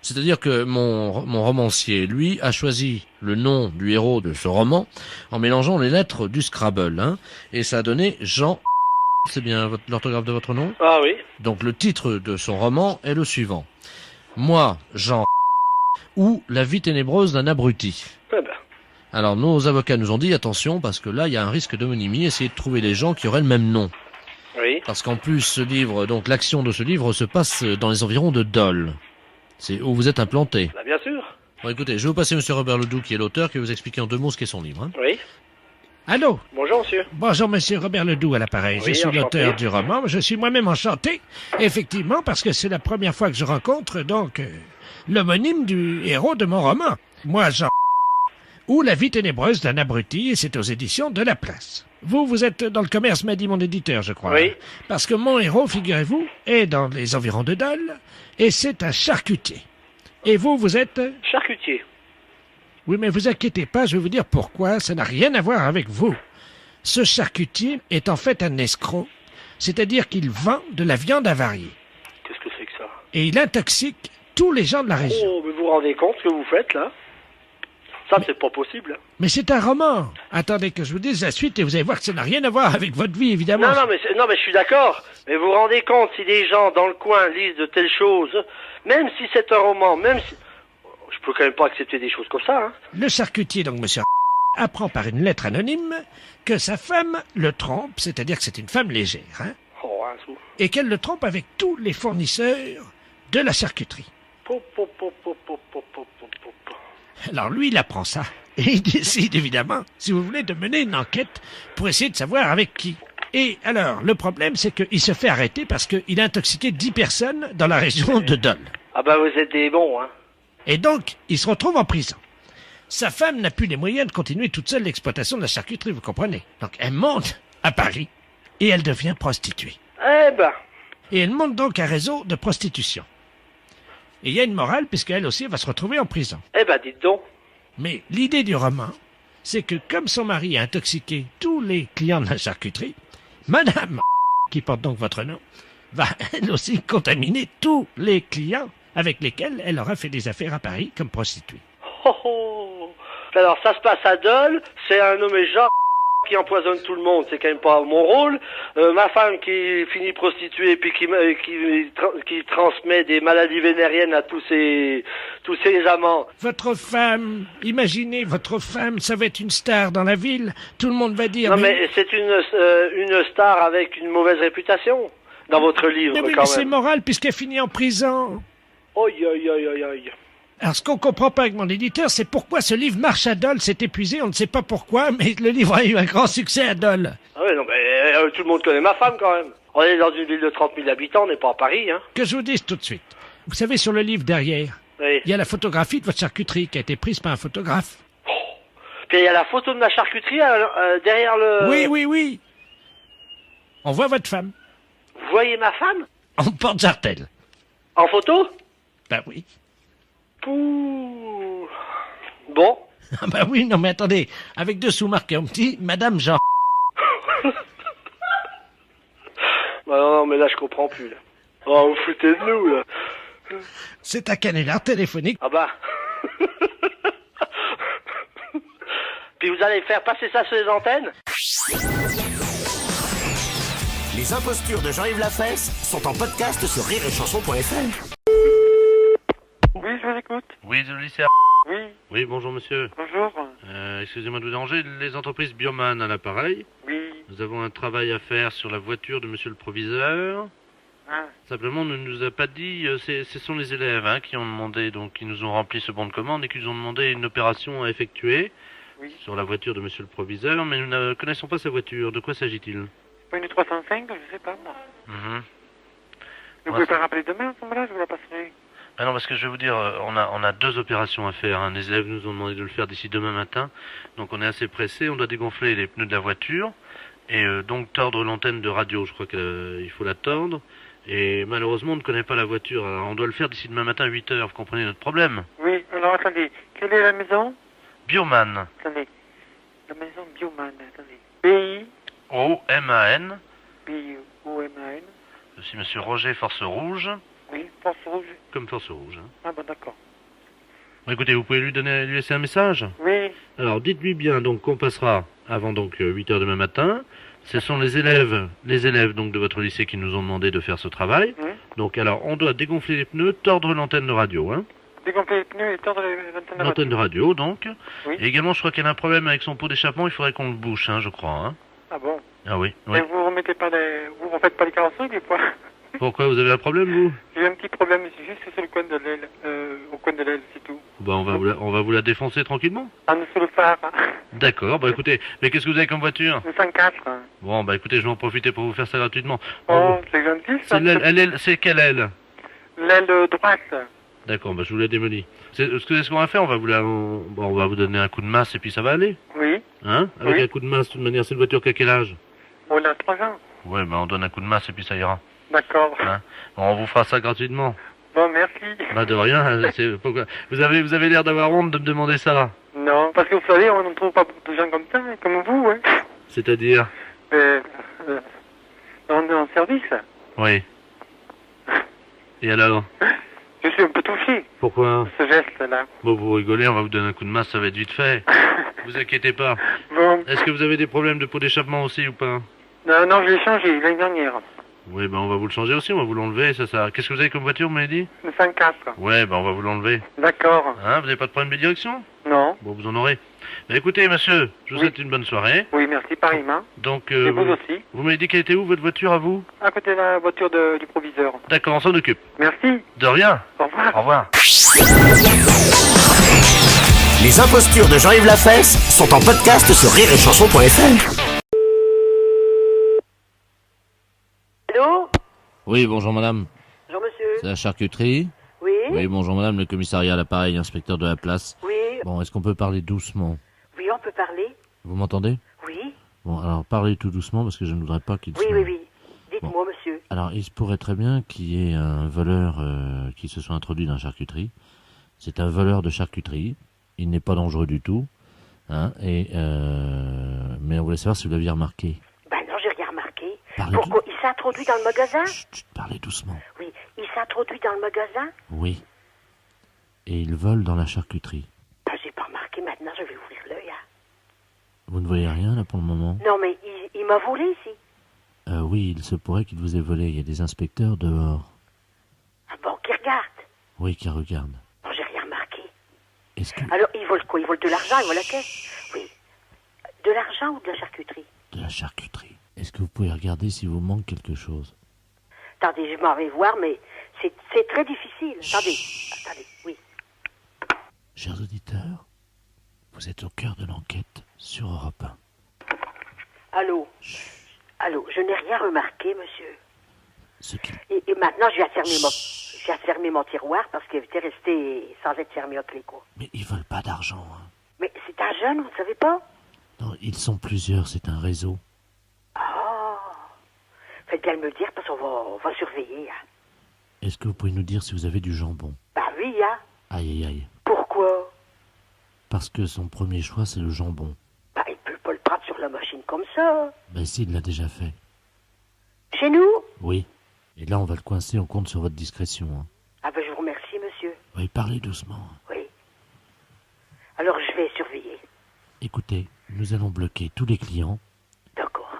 C'est-à-dire que mon romancier, lui, a choisi le nom du héros de ce roman en mélangeant les lettres du Scrabble, hein, et ça a donné Jean... C'est bien l'orthographe de votre nom? Ah oui. Donc le titre de son roman est le suivant. Moi, Jean... ou La vie ténébreuse d'un abruti. Eh ben. Alors nos avocats nous ont dit attention parce que là il y a un risque d'homonymie, essayez de trouver des gens qui auraient le même nom. Oui. Parce qu'en plus ce livre, donc l'action de ce livre se passe dans les environs de Dole. C'est où vous êtes implanté. Bah, bien sûr. Bon écoutez, je vais vous passer monsieur Robert Ledoux qui est l'auteur, qui va vous expliquer en 2 mots ce qu'est son livre. Hein. Oui. Allô? Bonjour monsieur. Bonjour, monsieur Robert Ledoux à l'appareil. Oui, je suis enchanté. l'auteur du roman. Je suis moi-même enchanté, effectivement, parce que c'est la première fois que je rencontre, donc, l'homonyme du héros de mon roman. Moi, Jean... ou La vie ténébreuse d'un abruti, et c'est aux éditions de La Place. Vous êtes dans le commerce, m'a dit mon éditeur, je crois. Oui. Parce que mon héros, figurez-vous, est dans les environs de Dole, et c'est un charcutier. Et vous êtes... Charcutier. Oui, mais vous inquiétez pas, je vais vous dire pourquoi, ça n'a rien à voir avec vous. Ce charcutier est en fait un escroc, c'est-à-dire qu'il vend de la viande avariée. Qu'est-ce que c'est que ça? Et il intoxique tous les gens de la région. Oh, mais vous vous rendez compte ce que vous faites là? Ça, c'est pas possible. Mais c'est un roman. Attendez que je vous dise la suite et vous allez voir que ça n'a rien à voir avec votre vie, évidemment. Non, mais je suis d'accord. Mais vous vous rendez compte si des gens dans le coin lisent de telles choses, même si c'est un roman, même si... Je peux quand même pas accepter des choses comme ça, hein. Le charcutier, donc monsieur apprend par une lettre anonyme que sa femme le trompe, c'est-à-dire que c'est une femme légère, hein, Oh, un sou. et qu'elle le trompe avec tous les fournisseurs de la charcuterie. Alors lui, il apprend ça, et il décide évidemment, si vous voulez, de mener une enquête pour essayer de savoir avec qui. Et alors, le problème, c'est qu'il se fait arrêter parce qu'il a intoxiqué 10 personnes dans la région de Dole. Ah bah vous êtes des bons, hein. Et donc, il se retrouve en prison. Sa femme n'a plus les moyens de continuer toute seule l'exploitation de la charcuterie, vous comprenez. Donc elle monte à Paris et elle devient prostituée. Eh ben. Et elle monte donc un réseau de prostitution. Et il y a une morale puisqu'elle aussi va se retrouver en prison. Eh ben, dites donc. Mais l'idée du roman, c'est que comme son mari a intoxiqué tous les clients de la charcuterie, Madame, qui porte donc votre nom, va elle aussi contaminer tous les clients avec lesquels elle aura fait des affaires à Paris comme prostituée. Oh, oh. Alors ça se passe à Dole, c'est un nommé Jean qui empoisonne tout le monde, c'est quand même pas mon rôle. Ma femme qui finit prostituée puis qui transmet des maladies vénériennes à tous ses amants. Votre femme, imaginez, votre femme, ça va être une star dans la ville, tout le monde va dire... Non mais c'est une star avec une mauvaise réputation dans votre livre mais oui, quand mais c'est même. moral puisqu'elle finit en prison. Aïe aïe aïe aïe aïe. Alors, ce qu'on comprend pas avec mon éditeur, c'est pourquoi ce livre marche à Dole, s'est épuisé, on ne sait pas pourquoi, mais le livre a eu un grand succès à Dole. Ah ouais, non, mais tout le monde connaît ma femme, quand même. On est dans une ville de 30 000 habitants, on n'est pas à Paris, hein. Que je vous dise tout de suite. Vous savez, sur le livre derrière, Oui. il y a la photographie de votre charcuterie qui a été prise par un photographe. Puis il y a la photo de ma charcuterie derrière le... Oui. On voit votre femme. Vous voyez ma femme? En porte-jartel. En photo? Ben oui. Pouh. Bon. Ah ben oui, non mais attendez, avec dessous marqué en petit, Madame Jean... Bah non, mais là, je comprends plus, là. Oh, vous foutez de nous, là. C'est un canular téléphonique. Ah bah. Puis vous allez faire passer ça sur les antennes? Les impostures de Jean-Yves Lafesse sont en podcast sur rireetchanson.fr. Oui, je vous écoute. Oui, de lycée. Oui. Oui, bonjour monsieur. Bonjour. Excusez-moi de vous déranger, les entreprises Bioman à l'appareil. Oui. Nous avons un travail à faire sur la voiture de monsieur le proviseur. Ah. Simplement, on ne nous a pas dit, ce sont les élèves qui ont demandé, donc qui nous ont rempli ce bon de commande et qui nous ont demandé une opération à effectuer sur la voiture de monsieur le proviseur, mais nous ne connaissons pas sa voiture. De quoi s'agit-il? Pas une 305, je sais pas, moi. Vous pouvez pas rappeler demain, à ce moment-là, je vous la passerai. Ah non, parce que je vais vous dire, on a deux opérations à faire. Les élèves nous ont demandé de le faire d'ici demain matin. Donc on est assez pressé. On doit dégonfler les pneus de la voiture et donc tordre l'antenne de radio. Je crois qu'il faut la tordre. Et malheureusement, on ne connaît pas la voiture. Alors on doit le faire d'ici demain matin à 8h. Vous comprenez notre problème? Oui, alors attendez. Quelle est la maison? Bioman. Attendez. La maison Bioman, attendez. B-I-O-M-A-N. B-I-O-M-A-N. C'est monsieur Roger Force Rouge. Oui, Force Rouge. Comme Force Rouge. Ah bon, d'accord. Bon, écoutez, vous pouvez lui laisser un message? Oui. Alors, dites-lui bien donc qu'on passera avant donc 8h demain matin. Ce sont les élèves donc de votre lycée qui nous ont demandé de faire ce travail. Donc, alors, on doit dégonfler les pneus, tordre l'antenne de radio, Dégonfler les pneus et tordre l'antenne de radio, donc. Oui. Et également, je crois qu'elle a un problème avec son pot d'échappement, il faudrait qu'on le bouche, je crois, Ah bon? Ah oui, Et vous refaites pas les carrosseries, des fois? Pourquoi, vous avez un problème, vous? J'ai un petit problème, c'est juste sur le coin de l'aile, au coin de l'aile, c'est tout. Bah, on va vous la défoncer tranquillement. En dessous le phare. D'accord, bah écoutez, mais qu'est-ce que vous avez comme voiture? Une 104. Bon, bah écoutez, je vais en profiter pour vous faire ça gratuitement. Oh, c'est gentil, ça. C'est quelle aile? L'aile droite. D'accord, bah je vous la démolis. C'est ce qu'on va faire, on va vous donner un coup de masse et puis ça va aller. Oui. Avec un coup de masse, de toute manière, c'est une voiture qui a quel âge? On a 3 ans. Ouais, bah on donne un coup de masse et puis ça ira. D'accord. Bon, on vous fera ça gratuitement. Bon, merci. Bah de rien, pourquoi vous avez l'air d'avoir honte de me demander ça. Non, parce que vous savez, on ne trouve pas beaucoup de gens comme ça, comme vous, C'est-à-dire? On est en service. Oui. Et alors? Je suis un peu touché. Pourquoi? Ce geste-là. Bon, vous rigolez, on va vous donner un coup de masse, ça va être vite fait. Vous inquiétez pas. Bon. Est-ce que vous avez des problèmes de pot d'échappement aussi ou pas? Non, je l'ai changé l'année dernière. Oui, bah on va vous le changer aussi, on va vous l'enlever, ça. Qu'est-ce que vous avez comme voiture, vous m'avez dit? Le 104. Ouais, bah on va vous l'enlever. D'accord. Vous n'avez pas de problème de direction? Non. Bon, vous en aurez. Bah, écoutez, monsieur, je vous souhaite une bonne soirée. Oui, merci, pareillement. Donc, et vous aussi. Vous m'avez dit qu'elle était où, votre voiture, à vous? À côté de la voiture du proviseur. D'accord, on s'en occupe. Merci. De rien. Au revoir. Au revoir. Les impostures de Jean-Yves Lafesse sont en podcast sur rireetchanson.fr. Allô? Oui, bonjour madame. Bonjour monsieur. C'est la charcuterie? Oui. Oui, bonjour madame, le commissariat à l'appareil, inspecteur de la place. Oui. Bon, est-ce qu'on peut parler doucement? Oui, on peut parler. Vous m'entendez? Oui. Bon, alors parlez tout doucement parce que je ne voudrais pas qu'il Oui. Dites-moi, monsieur. Alors, il se pourrait très bien qu'il y ait un voleur qui se soit introduit dans la charcuterie. C'est un voleur de charcuterie. Il n'est pas dangereux du tout. Mais on voulait savoir si vous l'aviez remarqué. Ben non, j'ai rien remarqué. Parlez Pourquoi? Il s'est introduit dans le magasin? Chut, parlez doucement. Oui. Il s'est introduit dans le magasin? Oui. Et il vole dans la charcuterie. Ben, j'ai pas remarqué. Maintenant, je vais ouvrir l'œil. Vous ne voyez rien, là, pour le moment? Non, mais il m'a volé ici. Oui, il se pourrait qu'il vous ait volé. Il y a des inspecteurs dehors. Ah bon, qui regarde? Oui, qui regardent. Non, j'ai rien remarqué. Est-ce que... Alors, il vole quoi? Il vole de l'argent, il vole la caisse? Oui. De l'argent ou de la charcuterie? De la charcuterie. Est-ce que vous pouvez regarder s'il vous manque quelque chose? Attendez, je m'en vais voir, mais c'est très difficile. Attendez, oui. Chers auditeurs, vous êtes au cœur de l'enquête sur Europe 1. Allô? Allô, je n'ai rien remarqué, monsieur. Ce qui... Et maintenant, je viens fermer mon tiroir parce qu'il était resté sans être fermé à clé, quoi. Mais ils veulent pas d'argent, hein. Mais c'est un jeune, vous ne savez pas? Non, ils sont plusieurs, c'est un réseau. Ah! Faites bien me le dire parce qu'on va surveiller, hein. Est-ce que vous pouvez nous dire si vous avez du jambon? Bah oui, hein. Aïe, aïe, aïe. Pourquoi? Parce que son premier choix, c'est le jambon. Bah, il peut pas le prendre sur la machine comme ça. Ben si, il l'a déjà fait. Chez nous? Oui. Et là, on va le coincer, on compte sur votre discrétion. Hein. Ah ben, je vous remercie, monsieur. Oui, parlez doucement. Oui. Alors, je vais surveiller. Écoutez, nous allons bloquer tous les clients. D'accord.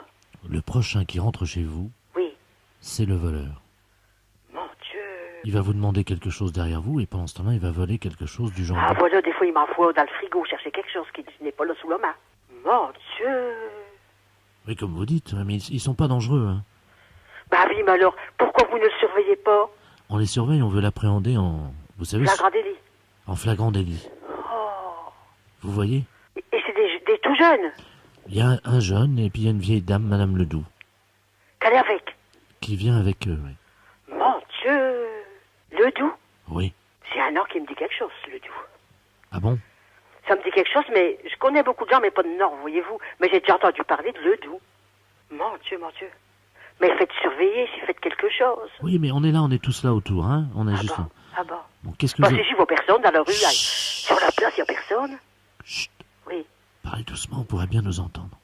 Le prochain qui rentre chez vous, oui, c'est le voleur. Mon Dieu. Il va vous demander quelque chose derrière vous et pendant ce temps-là, il va voler quelque chose du jambon. Ah voilà, des fois, il m'envoie dans le frigo chercher quelque chose qui n'est pas là sous la main. Mon Dieu. Oui, comme vous dites, mais ils sont pas dangereux. Hein. Bah oui, mais alors, pourquoi vous ne le surveillez pas? On les surveille, on veut l'appréhender en... Vous savez... Flagrant délit. En flagrant délit. Oh. Vous voyez? Et c'est des tout jeunes? Il y a un jeune et puis il y a une vieille dame, Madame Ledoux. Qu'elle est avec? Qui vient avec eux, oui. Mon Dieu. Ledoux? Oui. C'est un nom qui me dit quelque chose, Ledoux. Ah bon? Ça me dit quelque chose, mais je connais beaucoup de gens, mais pas de nom, voyez-vous. Mais j'ai déjà entendu parler de Ledoux. Mon Dieu, mon Dieu. Mais faites surveiller si faites quelque chose. Oui, mais on est là, on est tous là autour, hein. On est juste... Bon. Ah bon? Bon, qu'est-ce que bah, vous... si j'y vois personne dans la rue, là, sur la place, il n'y a personne. Chut. Oui. Parlez doucement, on pourrait bien nous entendre.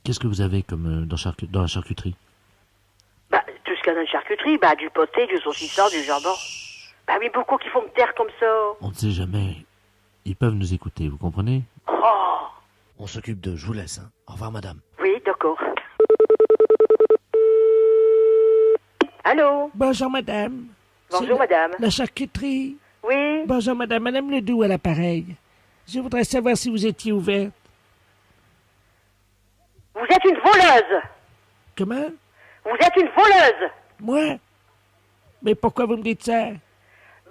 Qu'est-ce que vous avez comme dans la charcuterie? Bah, tout ce qu'il y a dans la charcuterie, bah, du pâté, du saucisson, du jambon. Bah oui, beaucoup qui font me taire comme ça. On ne sait jamais. Ils peuvent nous écouter, vous comprenez? Oh. On s'occupe d'eux, je vous laisse. Hein. Au revoir, madame. Oui, d'accord. Allô? Bonjour, madame. Bonjour, madame. La charcuterie. Oui. Bonjour, madame. Madame Ledoux à l'appareil. Je voudrais savoir si vous étiez ouverte. Vous êtes une voleuse. Comment? Vous êtes une voleuse. Moi? Mais pourquoi vous me dites ça?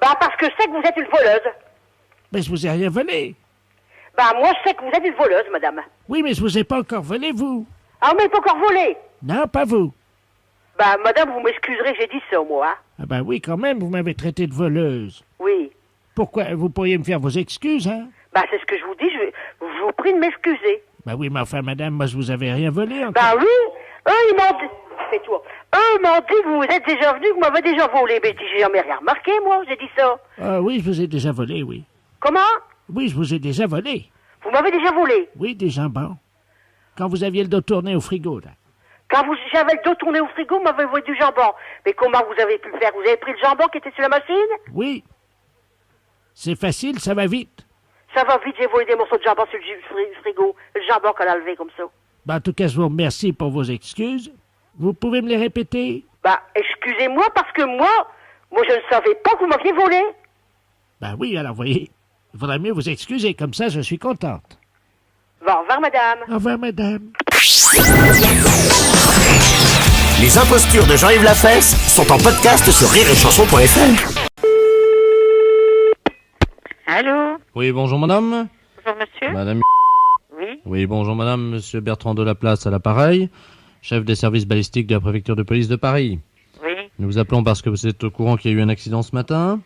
Bah, parce que je sais que vous êtes une voleuse. Mais je vous ai rien volé. Bah, moi, je sais que vous êtes une voleuse, madame. Oui, mais je vous ai pas encore volé, vous. Ah, mais pas encore volé. Non, pas vous. Bah, madame, vous m'excuserez que j'ai dit ça, moi. Hein? Ah ben oui, quand même, vous m'avez traité de voleuse. Oui. Pourquoi? Vous pourriez me faire vos excuses, hein? Bah, c'est ce que je vous dis, je vous prie de m'excuser. Bah oui, mais enfin, madame, moi, je vous avais rien volé encore. Bah oui, eux, ils m'ont dit... Fais-toi. Eux m'ont dit que vous êtes déjà venu, que vous m'avez déjà volé. Mais j'ai jamais rien remarqué, moi, j'ai dit ça. Ah oui, je vous ai déjà volé, oui. Comment? Oui, je vous ai déjà volé. Vous m'avez déjà volé? Oui, des jambons. Quand vous aviez le dos tourné au frigo, là. Quand j'avais le dos tourné au frigo, vous m'avez volé du jambon. Mais comment vous avez pu le faire? Vous avez pris le jambon qui était sur la machine? Oui. C'est facile, ça va vite. Ça va vite, j'ai volé des morceaux de jambon sur le frigo. Le jambon qu'on a levé comme ça. Bah, en tout cas, je vous remercie pour vos excuses. Vous pouvez me les répéter? Bah, excusez-moi, parce que moi, je ne savais pas que vous m'aviez volé. Bah oui, alors, voyez, il faudrait mieux vous excuser, comme ça, je suis contente. Bon, au revoir, madame. Au revoir, madame. Les impostures de Jean-Yves Lafesse sont en podcast sur rireetchanson.fr. Allô? Oui, bonjour madame. Bonjour monsieur. Madame. Oui. Oui, bonjour madame, monsieur Bertrand Delaplace à l'appareil, chef des services balistiques de la préfecture de police de Paris. Oui. Nous vous appelons parce que vous êtes au courant qu'il y a eu un accident ce matin,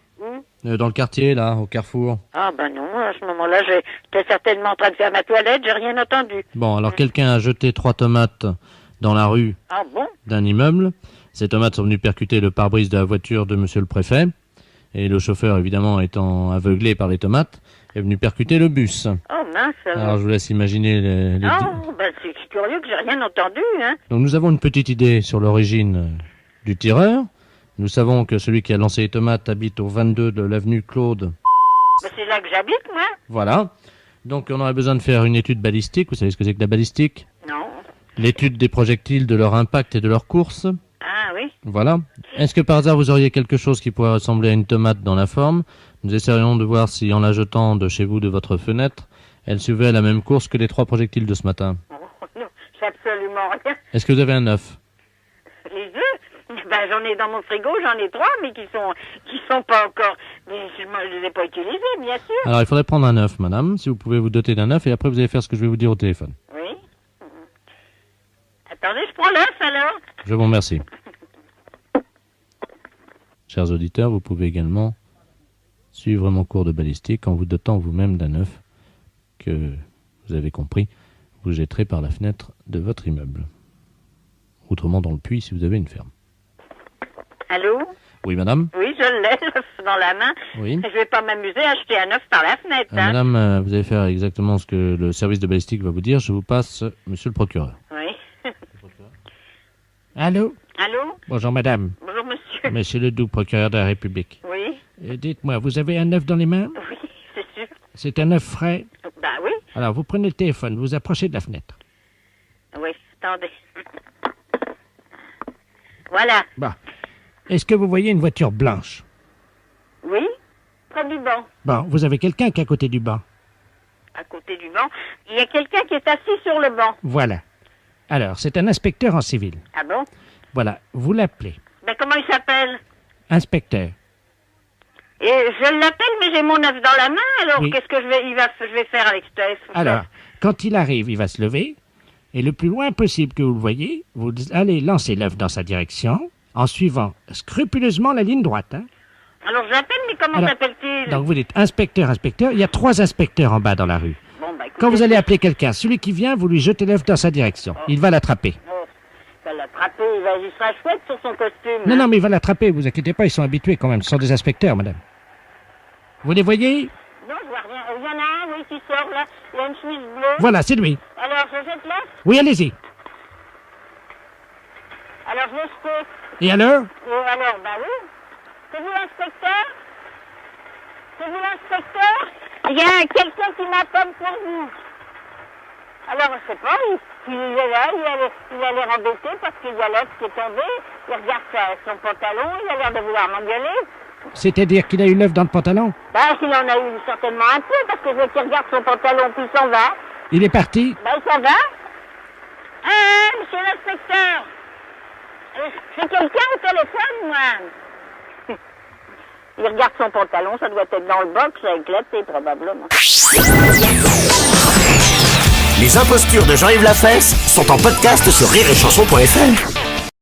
dans le quartier, là, au carrefour. Ah ben non, à ce moment-là, j'étais certainement en train de faire ma toilette, j'ai rien entendu. Bon, alors quelqu'un a jeté 3 tomates dans la rue Ah bon? d'un immeuble. Ces tomates sont venues percuter le pare-brise de la voiture de monsieur le préfet. Et le chauffeur, évidemment, étant aveuglé par les tomates, est venu percuter le bus. Oh mince. Alors je vous laisse imaginer les... Non, ben c'est curieux que j'ai rien entendu, hein. Donc nous avons une petite idée sur l'origine du tireur. Nous savons que celui qui a lancé les tomates habite au 22 de l'avenue Claude. Ben c'est là que j'habite, moi. Voilà. Donc on aurait besoin de faire une étude balistique. Vous savez ce que c'est que la balistique? Non. L'étude des projectiles, de leur impact et de leur course. Ah oui. Voilà. Est-ce que par hasard vous auriez quelque chose qui pourrait ressembler à une tomate dans la forme? Nous essaierions de voir si en la jetant de chez vous de votre fenêtre, elle suivait la même course que les 3 projectiles de ce matin. Oh, non, j'ai absolument rien. Est-ce que vous avez un œuf? Les œufs? Ben j'en ai dans mon frigo, j'en ai 3, mais qui sont pas encore, mais je les ai pas utilisés, bien sûr. Alors, il faudrait prendre un œuf, madame, si vous pouvez vous doter d'un œuf, et après vous allez faire ce que je vais vous dire au téléphone. Oui. Attendez, je prends l'œuf alors. Je vous remercie. Chers auditeurs, vous pouvez également suivre mon cours de balistique en vous dotant vous-même d'un œuf que, vous avez compris, vous jetterez par la fenêtre de votre immeuble. Autrement dans le puits si vous avez une ferme. Allô? Oui, madame? Oui, je l'ai, l'œuf dans la main. Oui. Je vais pas m'amuser à acheter un œuf par la fenêtre. Hein. Madame, vous allez faire exactement ce que le service de balistique va vous dire. Je vous passe monsieur le procureur. Oui. Allô? Allô? Bonjour, madame. Bonjour, monsieur. Monsieur Ledoux, procureur de la République. Oui. Dites-moi, vous avez un œuf dans les mains? Oui, c'est sûr. C'est un œuf frais? Bah oui. Alors, vous prenez le téléphone, vous approchez de la fenêtre. Oui, attendez. Voilà. Bon. Est-ce que vous voyez une voiture blanche? Oui. Près du banc. Bon, vous avez quelqu'un qui est à côté du banc. À côté du banc. Il y a quelqu'un qui est assis sur le banc. Voilà. Alors, c'est un inspecteur en civil. Ah bon? Voilà, vous l'appelez. Ben comment il s'appelle? Inspecteur. Et je l'appelle, mais j'ai mon œuf dans la main, alors Oui. qu'est-ce que je vais faire avec cet œuf? Alors, quand il arrive, il va se lever, et le plus loin possible que vous le voyez, vous allez lancer l'œuf dans sa direction, en suivant scrupuleusement la ligne droite. Hein. Alors je l'appelle, mais comment Alors, s'appelle-t-il? Donc vous dites inspecteur, inspecteur, il y a 3 inspecteurs en bas dans la rue. Bon, bah, écoutez, Quand vous allez appeler quelqu'un, celui qui vient, vous lui jetez l'œuf dans sa direction. Il va l'attraper. il va l'attraper, il sera chouette sur son costume. Non, non, mais il va l'attraper, vous inquiétez pas, ils sont habitués quand même, ce sont des inspecteurs, madame. Vous les voyez? Non, je vois rien. Il y en a un, oui, qui sort là. Il a une chemise bleue. Voilà, c'est lui. Alors, je jette l'œuf? Oui, allez-y. Alors, je jette. Et alors? Alors, bah oui. C'est vous l'inspecteur? C'est vous l'inspecteur? Il y a quelqu'un qui m'appelle pour vous. Alors, je sais pas, il est là, il a l'air embêté parce qu'il y a l'œuf qui est tombé. Il regarde son pantalon, il a l'air de vouloir m'engueuler. C'est-à-dire qu'il a eu l'œuf dans le pantalon? Bah, il en a eu certainement un peu, parce que je qu'il regarde son pantalon, puis il s'en va. Il est parti? Bah, il s'en va. Ah, monsieur l'inspecteur. J'ai quelqu'un au téléphone, moi. Il regarde son pantalon, ça doit être dans le box, ça a éclaté, probablement. Les impostures de Jean-Yves Lafesse sont en podcast sur rireetchanson.fr.